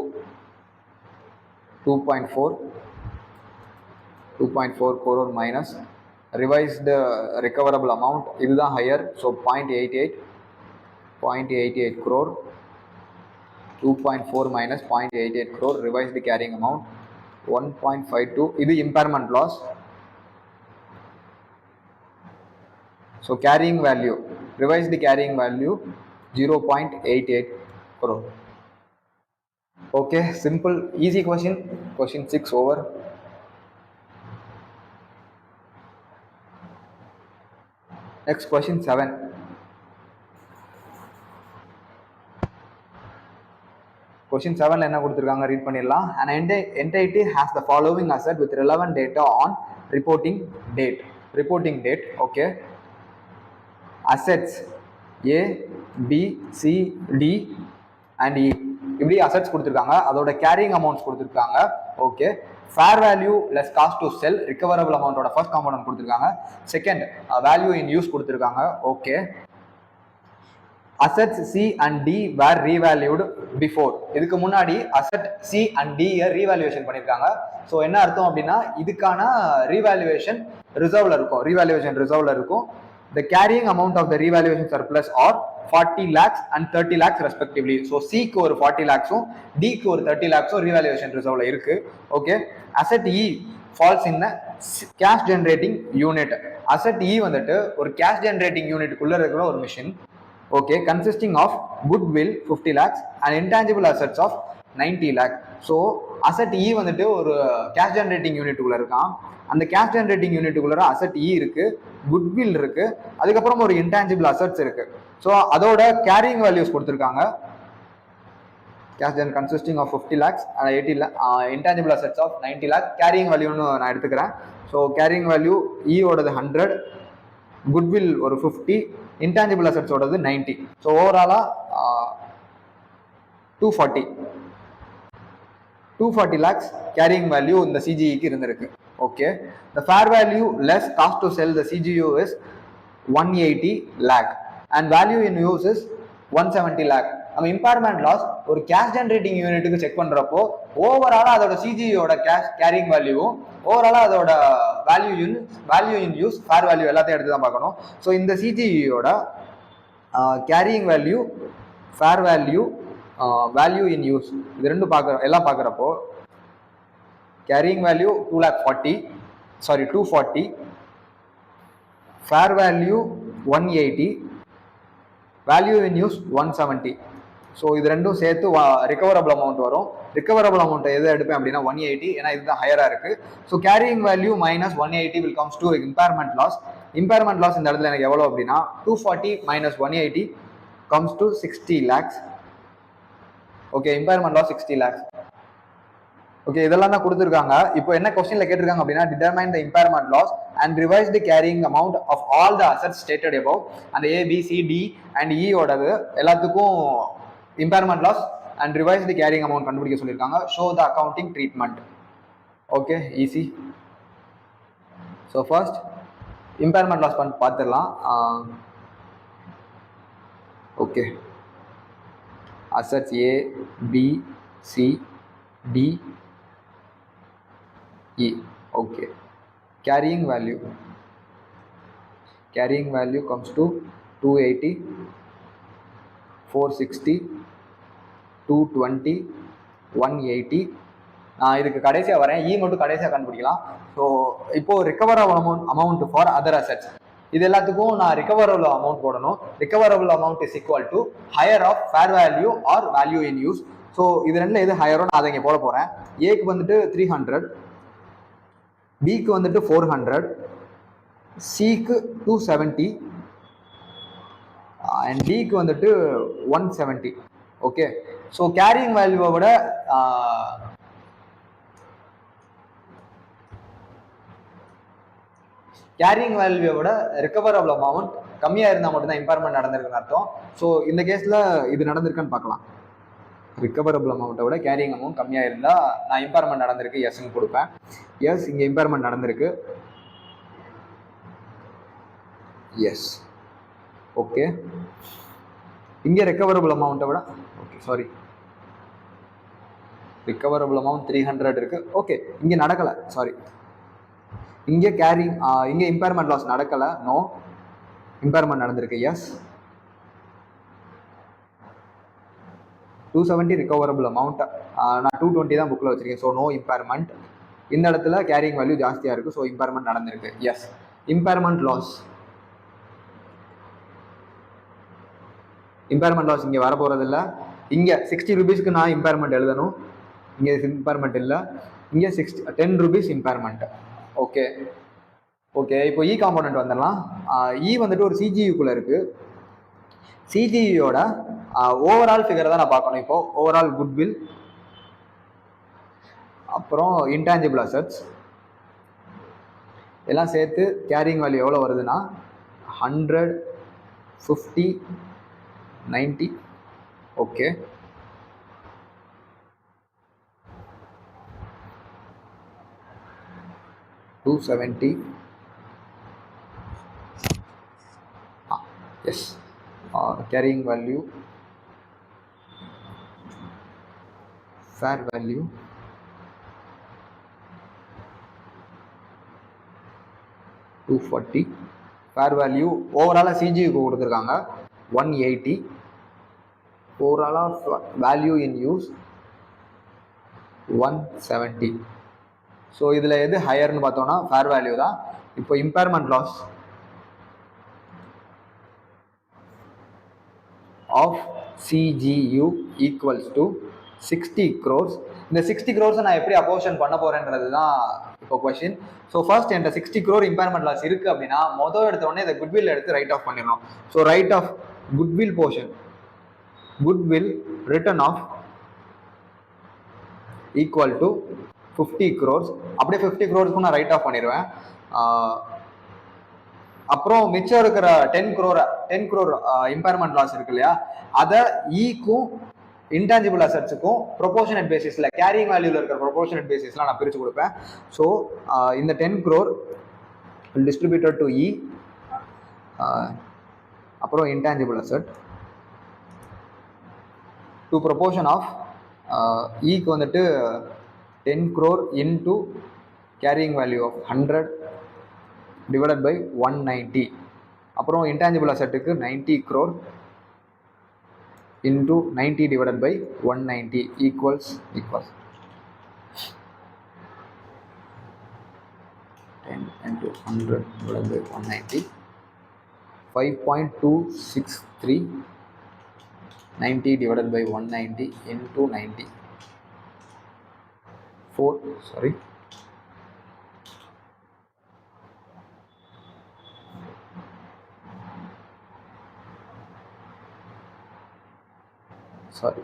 2.4 crore minus revised recoverable amount, இதுதான் higher, so 0.88 crore. 2.4 minus 0.88 crore, revised carrying amount 1.52. இது impairment loss. So carrying value, revised carrying value 0.88 crore. Okay, simple, easy question. Question 6 over. Next question 7. Question 7 என்ன கொடுத்திருக்காங்க read பண்ணிடலாம். An entity has the following asset with relevant data on reporting date. Okay, assets A, B, C, D and E இப்படி assets கொடுத்துருக்காங்க, அதோட carrying amounts கொடுத்துருக்காங்க. Okay, fair value less cost to sell, recoverable அமௌண்டோட first component கொடுத்துருக்காங்க. Second, value in use கொடுத்துருக்காங்க. Okay, assets C and D were revalued before, இதுக்கு முன்னாடி asset C and D revaluation பண்ணியிருக்காங்க. ஸோ என்ன அர்த்தம் அப்படின்னா இதுக்கான ரீவேல்யூவேஷன் ரிசர்வ்ல இருக்கும். The carrying amount of the revaluation surplus are 40 lakhs and 30 lakhs respectively. So C க்கு ஒரு 40 lakhs D க்கு ஒரு 30 lakhs revaluation reserve இருக்கு. Okay, asset E falls in a cash generating unit. Asset E வந்துட்டு ஒரு cash generating unit குள்ள இருக்கிற ஒரு machine. Okay, consisting of goodwill 50 lakhs and intangible assets of 90 lakh. So asset E வந்துட்டு ஒரு cash generating unit குள்ள இருக்கான். அந்த cash generating unit குள்ள asset E இருக்கு, goodwill இருக்கு, அதுக்கப்புறம் ஒரு intangible assets இருக்கு. ஸோ அதோட கேரிங் வேல்யூஸ் கொடுத்துருக்காங்க. cash gen consisting of 50 lakhs and 80 lakh, intangible assets of 90 lakh. Carrying வேல்யூன்னு நான் எடுத்துக்கிறேன். ஸோ கேரிங் வேல்யூ E ஓடது 100, குட்வில் ஒரு 50, இன்டான்ஜிபிள் அசெட்ஸ் ஓடது 90. ஸோ ஓவராலா 240 lakhs கேரிங் வேல்யூ இந்த சிஜிஇக்கு இருந்திருக்கு. Okay, the fair value less cost to sell the CGU is 180 lakh and value in use is 170 lakh. நம்ம impairment loss ஒரு cash generating யூனிட்டுக்கு check பண்றப்போ ஓவராலா அதோட சிஜியோட கேஷ் கேரிங் வேல்யூவும் ஓவராலா அதோட value in use fair value எல்லாத்தையும் எடுத்து தான் பார்க்கணும். ஸோ இந்த சிஜியோட carrying value, fair value, value in use இது ரெண்டும் பார்க்குறப்போ carrying value 240, fair value 180, value in use 170. So இது ரெண்டும் சேர்த்து ரிகவரபிள் அமௌண்ட் வரும். ரிகவரபிள் அமௌண்ட் எதை எடுப்பேன் அப்படின்னா 180, ஏன்னா இதுதான் ஹையராக இருக்கு. So carrying value minus 180 will comes to impairment loss. Impairment loss இந்த இடத்துல எனக்கு எவ்வளோ அப்படின்னா 240 minus 180 comes to 60 lakhs. Okay, impairment loss 60 lakhs. Okay, இதெல்லாம் தான் கொடுத்துருக்காங்க. இப்போ என்ன கொஸ்டின்ல கேட்டிருக்காங்க அப்படின்னா determine the impairment loss and revise the carrying amount of all the assets stated above. அந்த A, B, C, D and E ஓடது எல்லாத்துக்கும் impairment loss and revise the carrying amount கண்டுபிடிக்க சொல்லியிருக்காங்க. Show the accounting treatment. Okay, easy. So first impairment loss பார்த்துடலாம். Okay, assets A, B, C, D, E. Okay, carrying value comes to 280, 460, 220, 180. நான் இதுக்கு கடைசியாக வரேன், இ மட்டும் கடைசியாக கண்டுபிடிக்கலாம். ஸோ இப்போ recoverable amount for other assets, இது எல்லாத்துக்கும் நான் ரிகவரபிள் அமௌண்ட் போடணும். Recoverable amount is equal to higher of fair value or value in use. So இது ரெண்டுல எது ஹையரோ நான் அதை இங்கே போட போகிறேன். ஏக்கு வந்துட்டு 300, பிக்கு வந்துட்டு 400, சிக்கு 270 அண்ட் டிக்கு வந்துட்டு 170. ஓகே, ஸோ கேரியிங் வேல்யூவை விட ரிகவரபிள் அமௌண்ட் கம்மியாக இருந்தால் மட்டும்தான் இம்பேர்மெண்ட் நடந்திருக்குன்னு அர்த்தம். ஸோ இந்த கேஸில் இது நடந்திருக்குன்னு பார்க்கலாம். ரிகவரபிள் அமௌண்ட்டை விட கேரிங் அமௌண்ட் கம்மியாக இருந்தால் நான் இம்பேர்மெண்ட் நடந்திருக்கு எஸ்ன்னு கொடுப்பேன். எஸ், இங்கே இம்பேர்மெண்ட் நடந்திருக்கு. S, okay. இங்கே ரெக்கவரபிள் அமௌண்ட்டை விட ரிகவரபிள் அமௌண்ட் 300 இருக்கு. ஓகே, இங்கே நடக்கலை, சாரி. இங்கே இங்கே இம்பேர்மெண்ட் லாஸ் நடக்கலை, நோ. இம்பேர்மெண்ட் நடந்திருக்கு, எஸ். 270 ரிகவரபிள் அமௌண்ட், நான் 220 தான் புக்கில் வச்சிருக்கேன். So no impairment. இந்த இடத்துல கேரிங் வேல்யூ ஜாஸ்தியாக இருக்குது, ஸோ இம்பேர்மெண்ட் நடந்திருக்கு, எஸ். இம்பேர்மெண்ட் லாஸ் இங்கே வர போகிறது இல்லை. இங்கே 60 ரூபீஸ்க்கு நான் இம்பேர்மெண்ட் எழுதணும், இங்கே இம்பேர்மெண்ட் இல்லை. இங்கே 10 ரூபீஸ் இம்பேர்மெண்ட். ஓகே, இப்போ இ காம்போனன்ட் வந்துடலாம். இ வந்துட்டு ஒரு சிஜியூக்குள்ளே இருக்குது. சிஜியோட ஓவரால் ஃபிகரை தான் நான் பார்க்கணும். இப்போ ஓவரால் குட்வில், அப்புறம் இன்டான்ஜிபிள் அசெட்ஸ் எல்லாம் சேர்த்து கேரிங் வேல்யூ எவ்வளோ வருதுன்னா 100, 50, 90. Okay, $270. Yes, carrying value, fair value, $240. fair value overall சிஜிக்கு கொடுத்துருக்காங்க 180. overall value in use 170. So இதில் எது ஹையர்னு பார்த்தோம்னா ஃபேர் வேல்யூ தான். இப்போ impairment loss of CGU equals to 60 crores. இந்த 60 crores நான் எப்படி அப்போர்ஷன் பண்ண போறேன்றது தான் இப்போ கொஸ்டின். ஸோ ஃபர்ஸ்ட் என்கிட்ட 60 crore இம்பேர்மெண்ட் லாஸ் இருக்கு அப்படின்னா மொதல் எடுத்த உடனே இதை குட்வில் எடுத்து ரைட் ஆஃப் பண்ணிடணும். So write off goodwill portion, goodwill written off equal to 50 crores. அப்படியே 50 crores நான் ரைட் ஆஃப் பண்ணிடுவேன். அப்புறம் மிச்சம் இருக்கிற 10 crore இம்பேர்மெண்ட் லாஸ் இருக்கு இல்லையா, அதை ஈக்கும் இன்டான்ஜிபிள் அசெட்ஸுக்கும் ப்ரொபோர்ஷனட் பேசிஸில் கேரிங் வேல்யூவில் இருக்கிற ப்ரொபோர்ஷனட் பேசிஸ்லாம் நான் பிரித்து கொடுப்பேன். ஸோ இந்த 10 crore டிஸ்ட்ரிபியூட்டட் டு இ, அப்புறம் intangible asset to proportion of ஈக்கு வந்துட்டு 10 crore into carrying value of 100 divided by 190. அப்புறம் intangible அசெட்டுக்கு 90 crore into 90 divided by 190 equals 10 into 100 divided by 190, 5.263. 90 divided by 190 into 90, 4, sorry, sorry,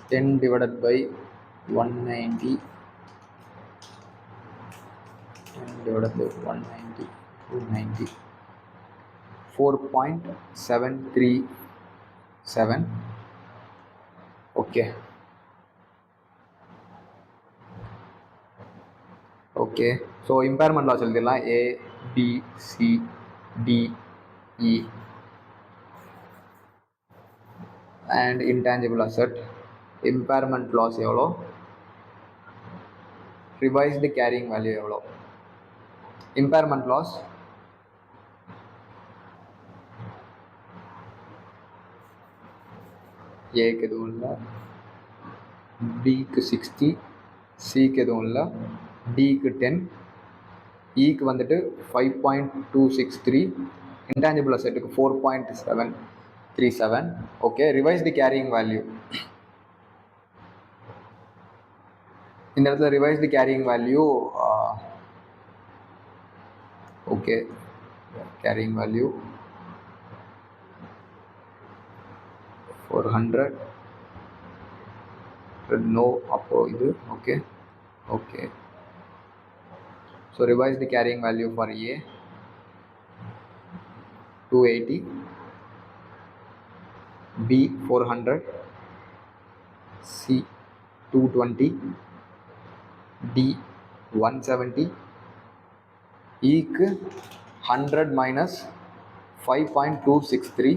10 divided by 190, 10 divided by 190, 290, 4.737. okay, okay, so impairment loss எழுதிடலாம். A B C D E and intangible asset. Impairment loss எவ்வளோ, revised carrying value எவ்வளோ? Impairment loss ஏக்கு எதுவும் இல்லை, பிக்கு 60, சிக்கு எதுவும் இல்லை, டிக்கு 10, இக்கு வந்துட்டு 5.263, இன்டான்ஜிபிள் அசெட்டுக்கு 4.737. Okay, revise the carrying value. இந்த இடத்துல revise the carrying value, okay, carrying value 400. No, அப்போ இது okay. Okay, so revise the carrying value for A 280, B 400, C 220, D 170, Eக்கு 100 minus 5.263,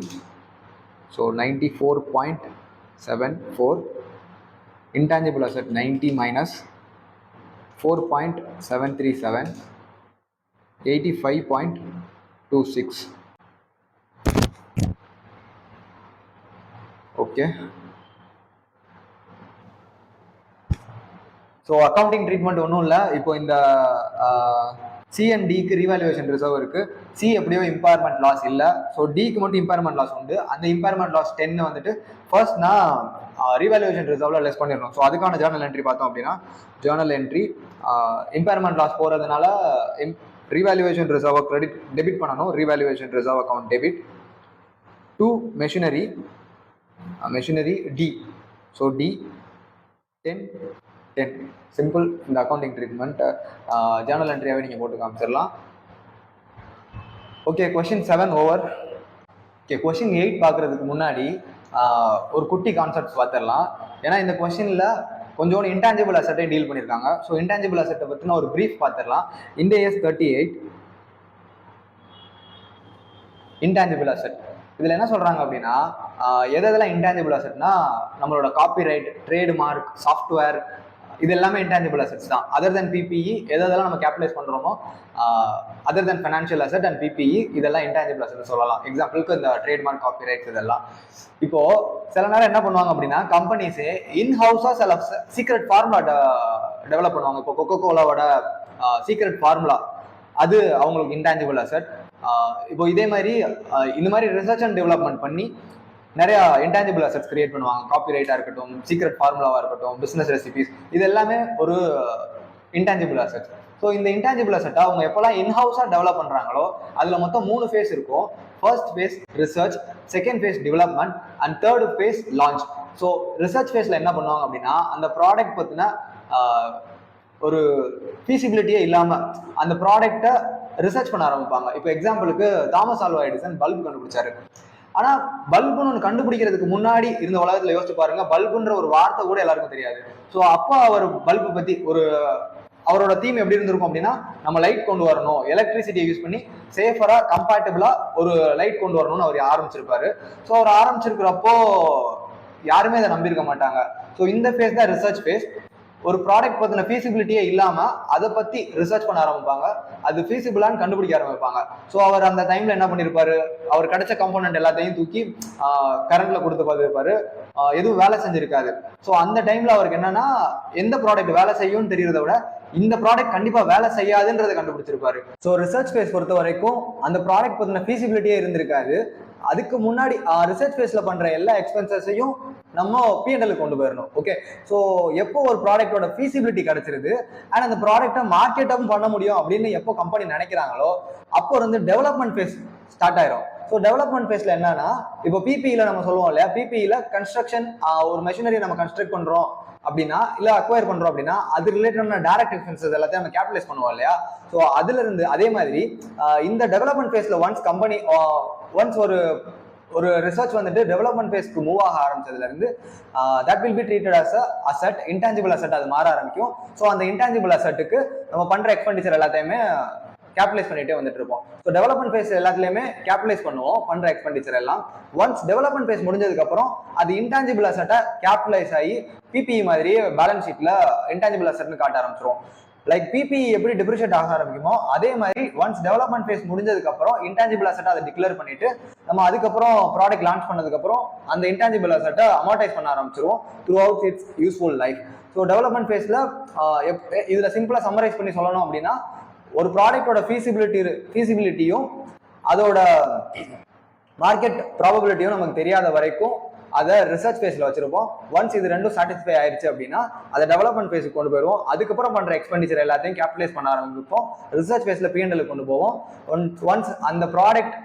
so 94.74. Intangible asset 90 minus 4.737, 85.26. Okay, so accounting treatment ஒன்றும் இல்லை. இப்போ இந்த C and டிக்கு revaluation reserve இருக்கு. C எப்படியோ இம்பேர்மெண்ட் லாஸ் இல்லை, ஸோ டிக்கு மட்டும் இம்பேர்மெண்ட் லாஸ் உண்டு. அந்த இம்பேர்மெண்ட் லாஸ் 10 வந்துட்டு ஃபர்ஸ்ட் நான் ரீவேல்யூவேஷன் ரிசர்வ்ல லெஸ் பண்ணிடணும். ஸோ அதுக்கான ஜேர்னல் என்ட்ரி பார்த்தோம் அப்படின்னா, ஜேர்னல் என்ட்ரி இம்பேர்மெண்ட் லாஸ் போகிறதுனால ரீவேல்யூவேஷன் ரிசர்வ் கிரெடிட் டெபிட் பண்ணணும். Revaluation reserve account debit to machinery D. So D 10 10. Simple. இந்த அக்கௌண்டிங் ட்ரீட்மெண்ட் ஜேர்னல் என்ட்ரியாகவே நீங்கள் போட்டு காமிச்சிடலாம். Okay, question 7 over. Okay, question 8 பார்க்குறதுக்கு முன்னாடி ஒரு குட்டி கான்செப்ட்ஸ் பார்த்துடலாம். ஏன்னா இந்த கொஸ்டினில் கொஞ்சோண்டு இன்டான்ஜிபிள் அசெட்டை டீல் பண்ணியிருக்காங்க. ஸோ இன்டான்ஜிபிள் அசெட்டை பற்றின ஒரு ப்ரீஃப் பார்த்துடலாம். இந்த AS 38 இன்டான்ஜிபிள் அசெட். இதில் என்ன சொல்கிறாங்க அப்படின்னா, எதெல்லாம் இன்டான்ஜிபிள் அசெட்னா நம்மளோட காப்பிரைட், ட்ரேட்மார்க், சாஃப்ட்வேர், இது எல்லாமே இன்டான்ஜிபிள் அசெட்ஸ் தான். அதர் தென் பிபிஇ எதெல்லாம் நம்ம கேபிடலைஸ் பண்ணுறோமோ, other then financial asset and PPE, இதெல்லாம் இன்டான்ஜிபிள் அசெட் சொல்லலாம். எக்ஸாம்பிளுக்கு இந்த ட்ரேட்மார்க், காப்பிரைட்ஸ் இதெல்லாம். இப்போ சில நேரம் என்ன பண்ணுவாங்க அப்படின்னா, கம்பெனிஸே இன்ஹவுஸா சில சீக்ரெட் ஃபார்முலா டெவலப் பண்ணுவாங்க. இப்போ கொக்கோ கோலாவோட சீக்ரெட் ஃபார்முலா, அது அவங்களுக்கு இன்டான்ஜிபிள் அசெட். இப்போ இதே மாதிரி இந்த மாதிரி ரிசர்ச் அண்ட் டெவலப்மெண்ட் பண்ணி நிறைய இன்டான்ஜிபிள் அசெட்ஸ் கிரியேட் பண்ணுவாங்க. காப்பிரைட்டா இருக்கட்டும், சீக்ரெட் ஃபார்முலாவா இருக்கட்டும், பிசினஸ் ரெசிபிஸ், இது எல்லாமே ஒரு இன்டான்ஜிபிள் அசெட். ஸோ இந்த இன்டான்ஜிபிள் அசெட்டை அவங்க எப்போல்லாம் இன்ஹவுஸா டெவலப் பண்றாங்களோ அதுல மொத்தம் 3 ஃபேஸ் இருக்கும். First face research, second phase development and third face launch. So research ஃபேஸ்ல என்ன பண்ணுவாங்க அப்படின்னா, அந்த ப்ராடக்ட் பத்தின ஒரு ஃபீசிபிலிட்டியே இல்லாம அந்த ப்ராடக்டை ரிசர்ச் பண்ண ஆரம்பிப்பாங்க. இப்போ எக்ஸாம்பிளுக்கு தாமஸ் ஆல்வா எடிசன் பல்பு கண்டுபிடிச்சாரு. ஆனா பல்புன்னு ஒன்று கண்டுபிடிக்கிறதுக்கு முன்னாடி இருந்த உலகத்துல யோசிச்சு பாருங்க, பல்புன்ற ஒரு வார்த்தை கூட எல்லாருக்கும் தெரியாது. ஸோ அப்போ அவர் பல்பு பத்தி அவரோட தீம் எப்படி இருந்திருக்கும் அப்படின்னா, நம்ம லைட் கொண்டு வரணும், எலக்ட்ரிசிட்டியை யூஸ் பண்ணி சேஃபரா கம்பேட்டபிளா ஒரு லைட் கொண்டு வரணும்னு அவர் ஆரம்பிச்சிருப்பாரு. ஸோ அவர் ஆரம்பிச்சிருக்கிறப்போ யாருமே அதை நம்பியிருக்க மாட்டாங்க. ஸோ இந்த ஃபேஸ் தான் ரிசர்ச் ஃபேஸ். ஒரு ப்ராடக்ட் பத்தின ஃபீசிபிலிட்டியே இல்லாம அதை பத்தி ரிசர்ச் பண்ண ஆரம்பிப்பாங்க, அது ஃபீசிபிளான்னு கண்டுபிடிக்க ஆரம்பிப்பாங்க. ஸோ அவர் அந்த டைம்ல என்ன பண்ணிருப்பாரு, அவர் கிடைச்ச கம்போனன்ட் எல்லாத்தையும் தூக்கி கரண்ட்ல கொடுத்து பார்த்துருப்பாரு, எதுவும் வேலை செஞ்சிருக்காது. ஸோ அந்த டைம்ல அவருக்கு என்னன்னா, எந்த ப்ராடக்ட் வேலை செய்யும்னு தெரியறத விட இந்த ப்ராடக்ட் கண்டிப்பா வேலை செய்யாதுன்றதை கண்டுபிடிச்சிருப்பாரு. ஸோ ரிசர்ச் ஃபேஸ் பொறுத்த வரைக்கும் அந்த ப்ராடக்ட் பத்தின ஃபீசிபிலிட்டியே இருந்திருக்காது. அதுக்கு முன்னாடி ரிசர்ச் ஃபேஸ்ல பண்ற எல்லா எக்ஸ்பென்சஸையும் நம்ம P&L கொண்டு போயிடணும். ஓகே, ஸோ எப்போ ஒரு ப்ராடக்டோட ஃபீசிபிலிட்டி கிடைச்சிருது அண்ட் அந்த ப்ராடக்டை மார்க்கெட்டும் பண்ண முடியும் அப்படின்னு எப்போ கம்பெனி நினைக்கிறாங்களோ அப்போ வந்து டெவலப்மெண்ட் ஃபேஸ் ஸ்டார்ட் ஆயிரும். ஸோ டெவலப்மெண்ட் ஃபேஸ்ல என்னன்னா, இப்போ பிபிஇல நம்ம சொல்லுவோம் இல்லையா, பிபிஇல கன்ஸ்ட்ரக்ஷன், ஒரு மெஷினரி நம்ம கன்ஸ்ட்ரக்ட் பண்றோம் அப்படின்னா, இல்ல அக்வயர் பண்றோம் அப்படின்னா, அது ரிலேட்டடான டைரக்ட் எக்ஸ்பென்சஸ் எல்லாத்தையும் நம்ம கேபிடலைஸ் பண்ணுவோம் இல்லையா. ஸோ அதுல இருந்து அதே மாதிரி இந்த டெவலப்மெண்ட் ஃபேஸ்ல ஒன்ஸ் கம்பெனி ஒன்ஸ் ஒரு ரிசர்ச் வந்துட்டு டெவலப்மெண்ட் ஃபேஸ்க்கு மூவ் ஆக ஆரம்பிச்சதுல இருந்து that will be treated as asset, intangible asset அது மாற ஆரம்பிக்கும். ஸோ அந்த இன்டான்ஜிபிள் அசட்டுக்கு நம்ம பண்ற எக்ஸ்பெண்டிச்சர் எல்லாத்தையுமே கேபிடலைஸ் பண்ணிட்டே வந்துட்டு இருப்போம். ஸோ டெவலப்மெண்ட் ஃபேஸ் எல்லாத்துலயுமே கேபிடலைஸ் பண்ணுவோம் பண்ற எக்ஸ்பெண்டிச்சர் எல்லாம். ஒன்ஸ் டெவலப்மெண்ட் ஃபேஸ் முடிஞ்சதுக்கு அப்புறம் அது இன்டான்ஜிபிள் அசட்டா கேபிடலைஸ் ஆகி பிபிஇ மாதிரியே பேலன்ஸ் ஷீட்ல இன்டான்ஜிபிள் அசட்னு காட்ட ஆரம்பிச்சிரும். லைக் பிபிஇ எப்படி டிப்ரிஷியேட் ஆக ஆரம்பிக்குமோ அதே மாதிரி ஒன்ஸ் டெவலப்மெண்ட் ஃபேஸ் முடிஞ்சதுக்கு அப்புறம் இன்டான்ஜிபிள் அசட்டை அதை டிக்ளேர் பண்ணிட்டு நம்ம அதுக்கப்புறம் ப்ராடக்ட் லான்ச் பண்ணதுக்கு அப்புறம் அந்த இன்டான்ஜிபிள் அசட்டை அமார்டைஸ் பண்ண ஆரம்பிச்சிருவோம் through out it's useful life. So development ஃபேஸ்ல இதுல சிம்பிளா சம்மரைஸ் பண்ணி சொல்லணும் அப்படின்னா, ஒரு ப்ராடக்டோட ஃபீசிபிலிட்டியும் அதோட மார்க்கெட் ப்ராபபிலிட்டியும் நமக்கு தெரியாத வரைக்கும் அதை ரிசர்ச் ஃபேஸ்ல வச்சிருப்போம். ஒன்ஸ் இது ரெண்டும் சாட்டிஸ்ஃபை ஆயிடுச்சு அப்படின்னா அதை டெவலப்மெண்ட் ஃபேஸுக்கு கொண்டு போயிடுவோம். அதுக்கப்புறம் பண்ற எக்ஸ்பெண்டிச்சர் எல்லாத்தையும் கேபிடலைஸ் பண்ண ஆரம்பிப்போம். ரிசர்ச் ஃபேஸ்ல P&L கொண்டு போவோம். ஒன்ஸ் அந்த ப்ராடக்ட்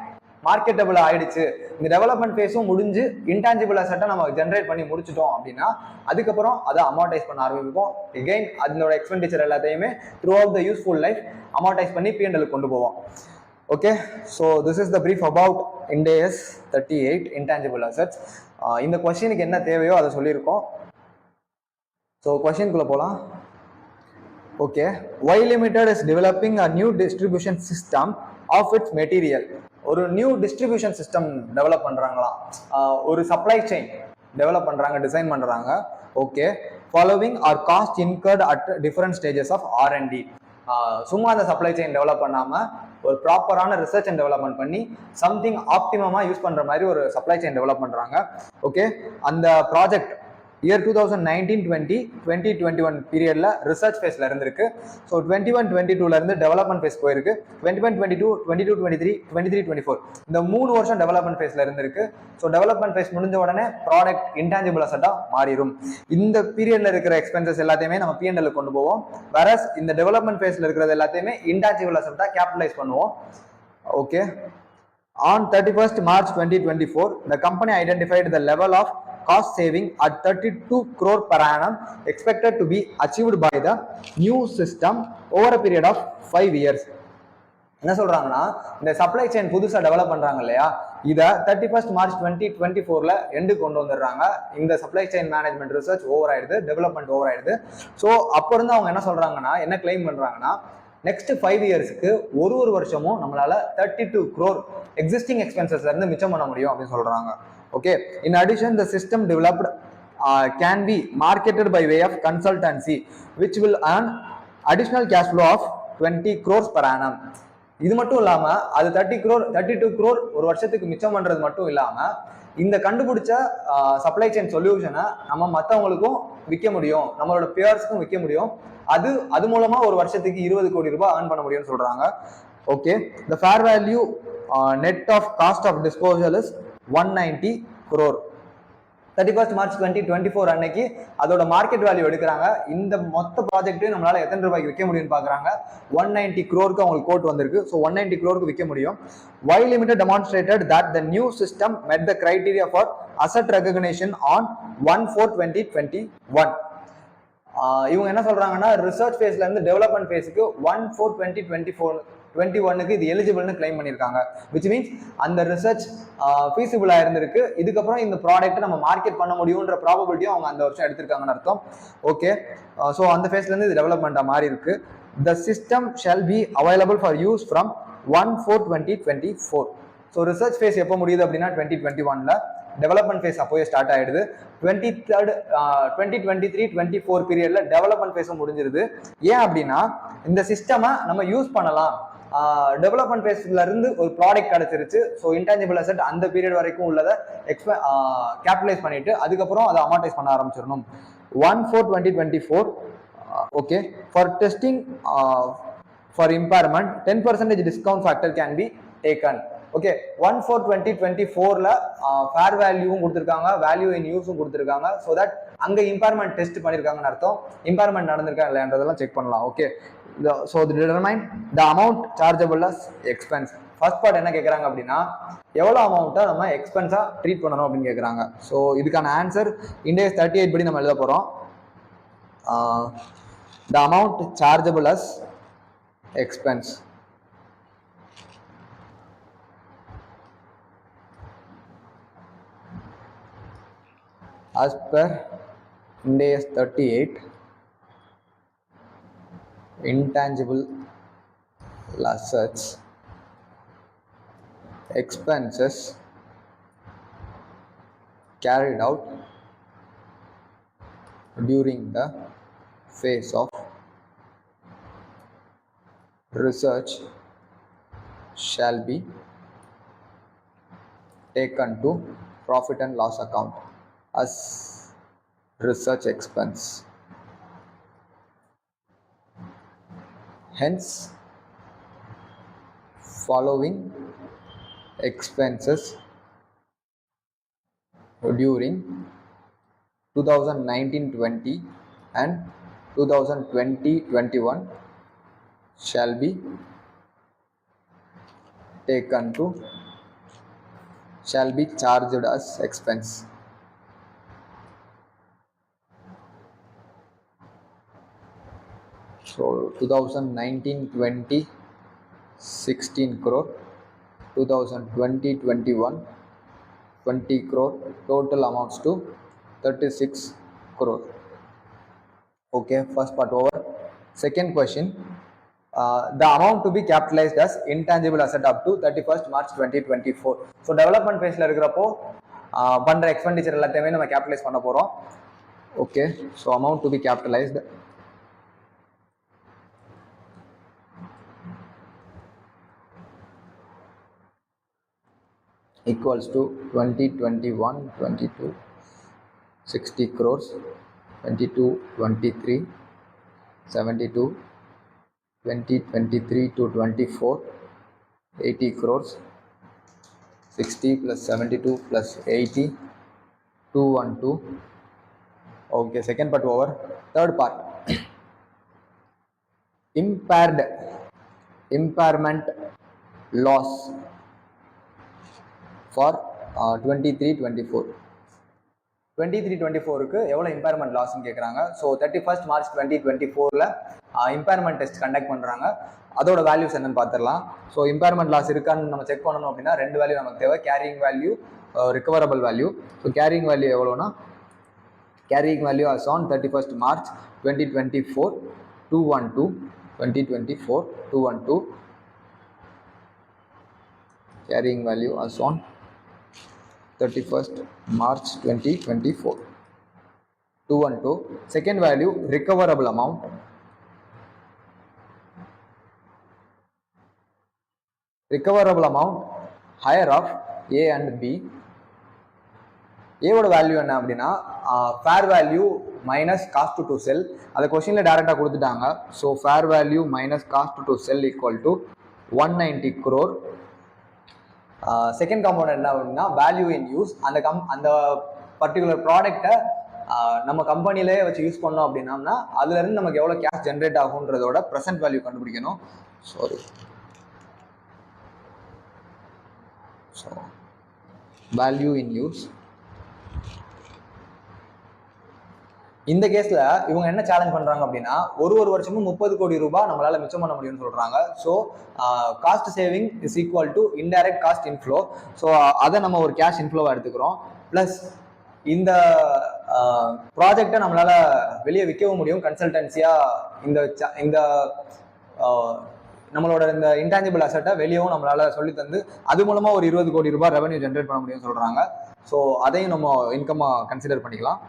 மார்க்கெட்டபிள் ஆயிடுச்சு, இந்த டெவலப்மெண்ட் ஃபேஸும் முடிஞ்சு இன்டான்ஜிபிள் அசட்டை நம்ம ஜென்ரேட் பண்ணி முடிச்சிட்டோம் அப்படின்னா அதுக்கப்புறம் அதை அமார்டைஸ் பண்ண ஆரம்பிப்போம். எகைன் அதனோட எக்ஸ்பெண்டிச்சர் எல்லாத்தையுமே throughout the useful life amortise பண்ணி P&L கொண்டு போவோம். Okay, so this is the brief about Ind AS 38 intangible assets. இந்த கொஸ்டினுக்கு என்ன தேவையோ அதை சொல்லியிருக்கோம். ஸோ கொஸ்டினுக்குள்ள போகலாம். Okay, Y Limited is developing a new distribution system of its material. ஒரு நியூ டிஸ்ட்ரிபியூஷன் சிஸ்டம் டெவலப் பண்றாங்களாம். ஒரு சப்ளை செயின் டெவலப் பண்றாங்க, டிசைன் பண்றாங்க. Okay, following are cost incurred at different stages of R&D. சும்மா அந்த supply chain develop பண்ணாம ஒரு ப்ராப்பரான ரிசர்ச் அண்ட் டெவலப்மெண்ட் பண்ணி சம்திங் ஆப்டிமமா யூஸ் பண்ற மாதிரி ஒரு சப்ளை செயின் டெவலப் பண்றாங்க. ஓகே, அந்த ப்ராஜெக்ட் இயர் 2019-20 2021 பீரியட்ல ரிசர்ச் ஃபேஸ்ல இருந்திருக்கு. ஸோ 21-22ல இருந்து டெவலப்மெண்ட் ஃபேஸ் போயிருக்கு. 21-22, 22-23, 23-24 இந்த 3 வருஷம் டெவலப்மெண்ட் ஃபேஸ்ல இருந்திருக்கு. ஸோ டெவலப்மெண்ட் ஃபேஸ் முடிஞ்ச உடனே ப்ராடக்ட் இன்டான்ஜிபிள் அசட்டா மாறிடும். இந்த பீரியட்ல இருக்கிற எக்ஸ்பென்சஸ் எல்லாத்தையுமே நம்ம P&L கொண்டு போவோம். வேறஸ் இந்த டெவலப்மெண்ட் ஃபேஸ்ல இருக்கிறது எல்லாத்தையுமே இன்டான்ஜிபிள் அசட்டா கேபிடலைஸ் பண்ணுவோம். Okay, on 31st March 2024 the company identified the level of cost saving at 32 crore per annum expected to be achieved by the new system over a period of 5 years. என்ன சொல்றாங்கன்னா, இந்த supply chain புதுசா develop பண்றாங்க இல்லையா, இதை 31st March 2024ல end கொண்டு வந்துடுறாங்க. இந்த supply chain management research over ஆயிடுது, டெவலப்மெண்ட் ஓவர் ஆயிடுது. ஸோ அப்போ இருந்து அவங்க என்ன சொல்றாங்கன்னா, என்ன கிளைம் பண்றாங்கன்னா, நெக்ஸ்ட் 5 இயர்ஸ்க்கு ஒரு வருஷமும் நம்மளால 32 crore எக்ஸிஸ்டிங் எக்ஸ்பென்சஸ்ல இருந்து மிச்சம் பண்ண முடியும் அப்படின்னு சொல்றாங்க. Okay, in addition the system developed can be marketed by way of consultancy which will earn additional cash flow of 20 crores per annum. இது மட்டும் இல்லாம அது 32 crore ஒரு வருஷத்துக்கு மிச்சம் பண்றது மட்டும் இல்லாம இந்த கண்டுபிடிச்ச சப்ளை செயின் சொல்யூஷனை நம்ம மற்றவங்களுக்கும் விற்க முடியும், நம்மளோட பியர்ஸ்க்கும் விற்க முடியும். அது மூலமா ஒரு வருஷத்துக்கு 20 கோடி ரூபாய் earn பண்ண முடியும்னு சொல்றாங்க. Okay, the fair value net of cost of disposal is 190 crore. 31st March 2024 அன்னைக்கு அதோட மார்க்கெட் வேல்யூ எடுக்கிறாங்க. இந்த மொத்த ப்ராஜெக்ட்டையும் நம்மளால எத்தனை ரூபாய்க்கு விற்க முடியும்னு பாக்குறாங்க. 190 crore அவங்களுக்கு கோட் வந்திருக்கு. ஸோ 190 crore விற்க முடியும். Y Limited demonstrated that the new system met the criteria for asset recognition on 1/4/2021. இவங்க என்ன சொல்றாங்கன்னா, ரிசர்ச் ஃபேஸ்ல இருந்து டெவலப்மெண்ட் ஃபேஸுக்கு 1/4/2021 இது எலிஜிபிள்னு கிளைம் பண்ணியிருக்காங்க. விச் மீன்ஸ் அந்த ரிசர்ச் ஃபீசிபிளா இருந்திருக்கு. இதுக்கப்புறம் இந்த ப்ராடக்ட் நம்ம மார்க்கெட் பண்ண முடியும்ன்ற ப்ராபபிலிட்டியும் அவங்க அந்த வருஷம் எடுத்திருக்காங்கன்னு அர்த்தம். ஓகே, ஸோ அந்த ஃபேஸ்ல இருந்து இது டெவலப்மெண்டா மாறி இருக்கு. The system shall be available for use from 1/4/2024. So research phase எப்போ முடியுது அப்படின்னா 2021ல, டெவலப்மெண்ட் ஃபேஸ் அப்போயே ஸ்டார்ட் ஆயிடுது. 2023-24 பீரியட்ல டெவலப்மெண்ட் ஃபேஸும் முடிஞ்சிருது. ஏன் அப்படின்னா இந்த சிஸ்டமை நம்ம யூஸ் பண்ணலாம். டெவலப்மெண்ட் ஃபேஸ்ல இருந்து ஒரு ப்ராடக்ட் கிடைச்சிருச்சு. ஸோ இன்டான்ஜிபிள் அசெட் அந்த பீரியட் வரைக்கும் உள்ளதை கேபிடலைஸ் பண்ணிட்டு அதுக்கப்புறம் அதை அமார்டைஸ் பண்ண ஆரம்பிச்சிடணும். 1/4/2024. Okay, for testing for impairment 10% discount factor can be taken. Okay, 1/4/2024ல ஃபேர் வேல்யூவும் கொடுத்துருக்காங்க, வேல்யூ இன் யூஸும் கொடுத்துருக்காங்க. ஸோ தட் அங்கே இம்பேர்மெண்ட் டெஸ்ட் பண்ணியிருக்காங்கன்னு அர்த்தம். இம்பேர்மெண்ட் நடந்திருக்கா இல்லைன்றதெல்லாம் செக் பண்ணலாம். Okay, so determine the amount chargeable as expense. First part என்ன கேட்குறாங்க அப்படின்னா, எவ்வளோ அமௌண்ட்டை நம்ம எக்ஸ்பென்ஸாக ட்ரீட் பண்ணணும் அப்படின்னு கேட்குறாங்க. ஸோ இதுக்கான ஆன்சர் Ind AS 38 படி நம்ம எழுத போகிறோம். The amount chargeable as expense. as per Ind AS 38, intangible assets expenses carried out during the phase of research shall be taken to profit and loss account as research expense. Hence, following expenses during 2019-20 and 2020-21 shall be charged as expense. So 2019-20 16 crore, 2020-21 20 crore, total amounts to 36 crore. Okay, first part over. Second question, the amount to be capitalized as intangible asset up to 31st March 2024. So development phase la irukkrappo பண்ற expenditure எல்லாத்தையுமே நம்ம capitalize பண்ண போறோம். Okay, so amount to be capitalized equals to 2021-22 60 crores, 22-23 72, 2023-24 80 crores, 60 plus 72 plus 80 212. Okay, second part over. Third part, impairment loss for 23-24. 23-24க்கு எவ்வளோ impairment லாஸ்ன்னு கேட்குறாங்க. So 31st March 2024ல் impairment test conduct பண்ணுறாங்க. அதோட வேல்யூஸ் என்னன்னு பார்த்துடலாம். ஸோ இம்பேர்மெண்ட் லாஸ் இருக்கான்னு நம்ம செக் பண்ணணும் அப்படின்னா ரெண்டு வேல்யூ நமக்கு தேவை, carrying value, recoverable value. So carrying value எவ்வளோனா, carrying value as on 31st March 2024 212, 2024 212, carrying value as on 31st March 2024 212. Second value, recoverable amount, higher of A and B. A ஓட value என்ன அப்படின்னா fair value minus cost to sell. அதை கொஸ்டின்ல டைரக்டா கொடுத்துட்டாங்க. So fair value minus cost to sell equal to 190 crore. Second compound என்ன அப்படின்னா value in use. அந்த பர்டிகுலர் ப்ராடக்டை நம்ம கம்பெனிலே வச்சு யூஸ் பண்ணோம் அப்படின்னோம்னா அதுல இருந்து நமக்கு எவ்வளோ கேஷ் ஜென்ரேட் ஆகுன்றதோட ப்ரெசென்ட் வேல்யூ கண்டுபிடிக்கணும். So value in use. இந்த கேஸ்ல இவங்க என்ன சேலஞ்ச் பண்றாங்க அப்படின்னா ஒரு வருஷமும் 30 கோடி ரூபாய் நம்மளால மிச்சம் பண்ண முடியும்னு சொல்றாங்க. So cost saving is equal to indirect cost inflow. So அதை நம்ம ஒரு கேஷ் இன்ஃப்ளோவா எடுத்துக்கிறோம். பிளஸ் இந்த ப்ராஜெக்டை நம்மளால வெளியே விற்கவும் முடியும் கன்சல்டன்சியா. இந்த நம்மளோட இந்த இன்டான்ஜிபிள் அசட்டை வெளியவும் நம்மளால சொல்லி தந்து அது மூலமா ஒரு 20 கோடி ரூபாய் ரெவன்யூ ஜென்ரேட் பண்ண முடியும்னு சொல்றாங்க. ஸோ அதையும் நம்ம இன்கம்மா கன்சிடர் பண்ணிக்கலாம்.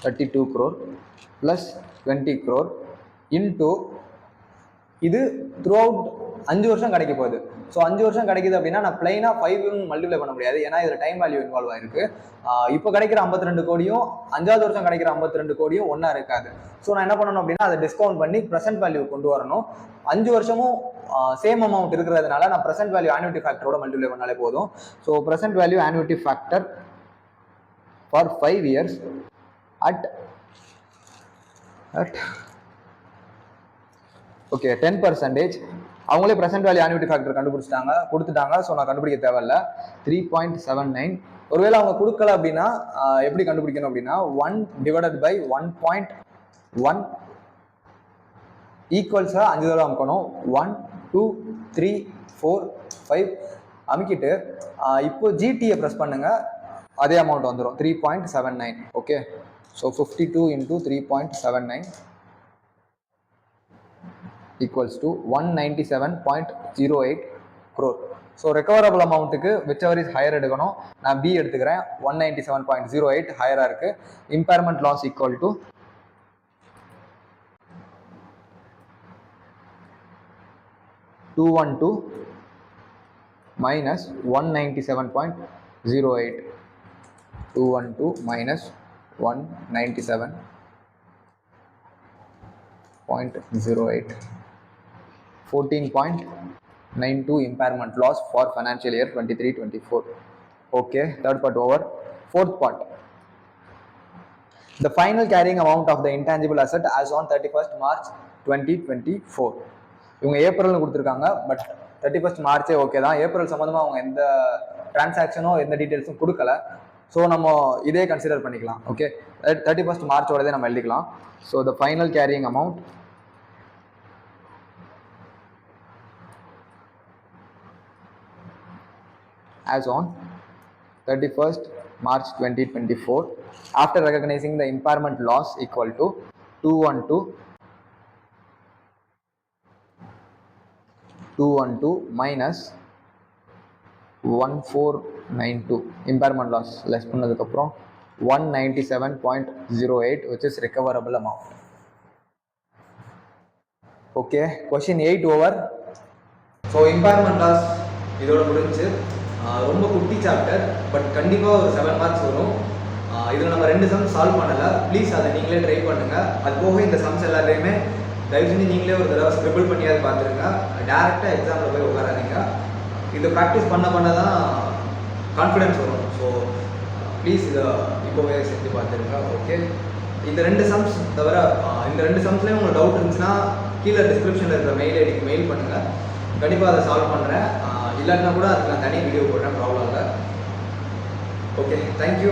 32 crore plus 20 crore into இது த்ரூ அவுட் 5 வருஷம் கிடைக்க போகுது. ஸோ 5 வருஷம் கிடைக்குது அப்படின்னா நான் பிளைனா 5 மல்டிப்ளை பண்ண முடியாது, ஏன்னா இதில் டைம் வேல்யூ இன்வால்வ் ஆயிருக்கு. இப்போ கிடைக்கிற 52 கோடியும் 5வது வருஷம் கிடைக்கிற 52 கோடியும் ஒன்றா இருக்காது. ஸோ நான் என்ன பண்ணணும் அப்படின்னா அதை டிஸ்கவுண்ட் பண்ணி ப்ரெசென்ட் வேல்யூ கொண்டு வரணும். 5 வருஷமும் சேம் அமௌண்ட் இருக்கிறதுனால நான் ப்ரெசென்ட் வேல்யூ ஆனுவிட்டி ஃபேக்டரோட மல்டிப்ளை பண்ணாலே போதும். So present value annuity factor for 5 years at okay 10%. அவங்களே ப்ரெசென்ட் வேல்யூ ஆனுவிட்டி ஃபேக்டர் கொடுத்துட்டாங்க. ஸோ நான் கண்டுபிடிக்க தேவையில்ல. 3.79. ஒருவேளை அவங்க கொடுக்கல அப்படின்னா எப்படி கண்டுபிடிக்கணும் அப்படின்னா 1 divided by 1.1 ஈக்குவல்ஸா 5 தடவை அமுக்கணும். 1 2 3 4 5 அமுக்கிட்டு இப்போ ஜிடியை ப்ரெஸ் பண்ணுங்க. அதே அமௌண்ட் வந்துடும் 3.79. Okay, so 52 into 3.79 equals to 197.08 crore. ஸோ ரெக்கவரபிள் அமௌண்ட்டுக்கு விச்சவர் இஸ் ஹையர் எடுக்கணும். நான் பி எடுத்துக்கிறேன். 197.08 ஹையராக இருக்குது. Impairment loss equal to 212 minus 197.08. 212 minus 197.08. 14.92 impairment loss for financial year 23-24. Okay, third part over. Fourth part. The final carrying amount of the intangible asset as on 31st March 2024. இவங்க ஏப்ரல்னு கொடுத்துருக்காங்க, but 31st மார்ச்சே okay தான். April சம்மந்தமாக அவங்க எந்த டிரான்சாக்ஷனோ எந்த டீட்டெயில்ஸும் கொடுக்கல. So நம்ம இதே கன்சிடர் பண்ணிக்கலாம். ஓகே, 31st மார்ச்சோடதே நம்ம எழுதிக்கலாம். So the final carrying amount as on 31st March 2024 after recognizing the impairment loss equal to 212 minus 1492 impairment loss less பண்ணதுக்கப்புறம் 197.08 which is recoverable amount. Okay, question 8 over. So impairment loss இதோட முடிஞ்சு. ரொம்ப குட்டி chapter, but கண்டிப்பாக ஒரு 7 marks வரும். இதில் நம்ம 2 சம்ஸ் சால்வ் பண்ணலை. ப்ளீஸ் அதை நீங்களே ட்ரை பண்ணுங்கள். அது போக இந்த சம்ஸ் எல்லாத்தையுமே தயவு செஞ்சு நீங்களே ஒரு தடவை ஸ்க்ரிபிள் பண்ணியாவது பார்த்துருங்க. டேரெக்டாக எக்ஸாமில் போய் உட்காராதீங்க. இதை ப்ராக்டிஸ் பண்ண தான் கான்ஃபிடென்ஸ் வரும். ஸோ ப்ளீஸ் இதை இப்போவே செஞ்சு பார்த்துருங்க. ஓகே, இந்த 2 சம்ஸ் தவிர இந்த 2 சம்ஸ்லேயும் உங்களுக்கு டவுட் இருந்துச்சுன்னா கீழே டிஸ்கிரிப்ஷனில் இருக்கிற மெயில் ஐடிக்கு மெயில் பண்ணுங்கள். கண்டிப்பாக அதை சால்வ் பண்ணுறேன். இல்லாட்டினா கூட அதுக்கு நான் தனி வீடியோ போடுறேன், ப்ராப்ளம் இல்லை. Okay, thank you.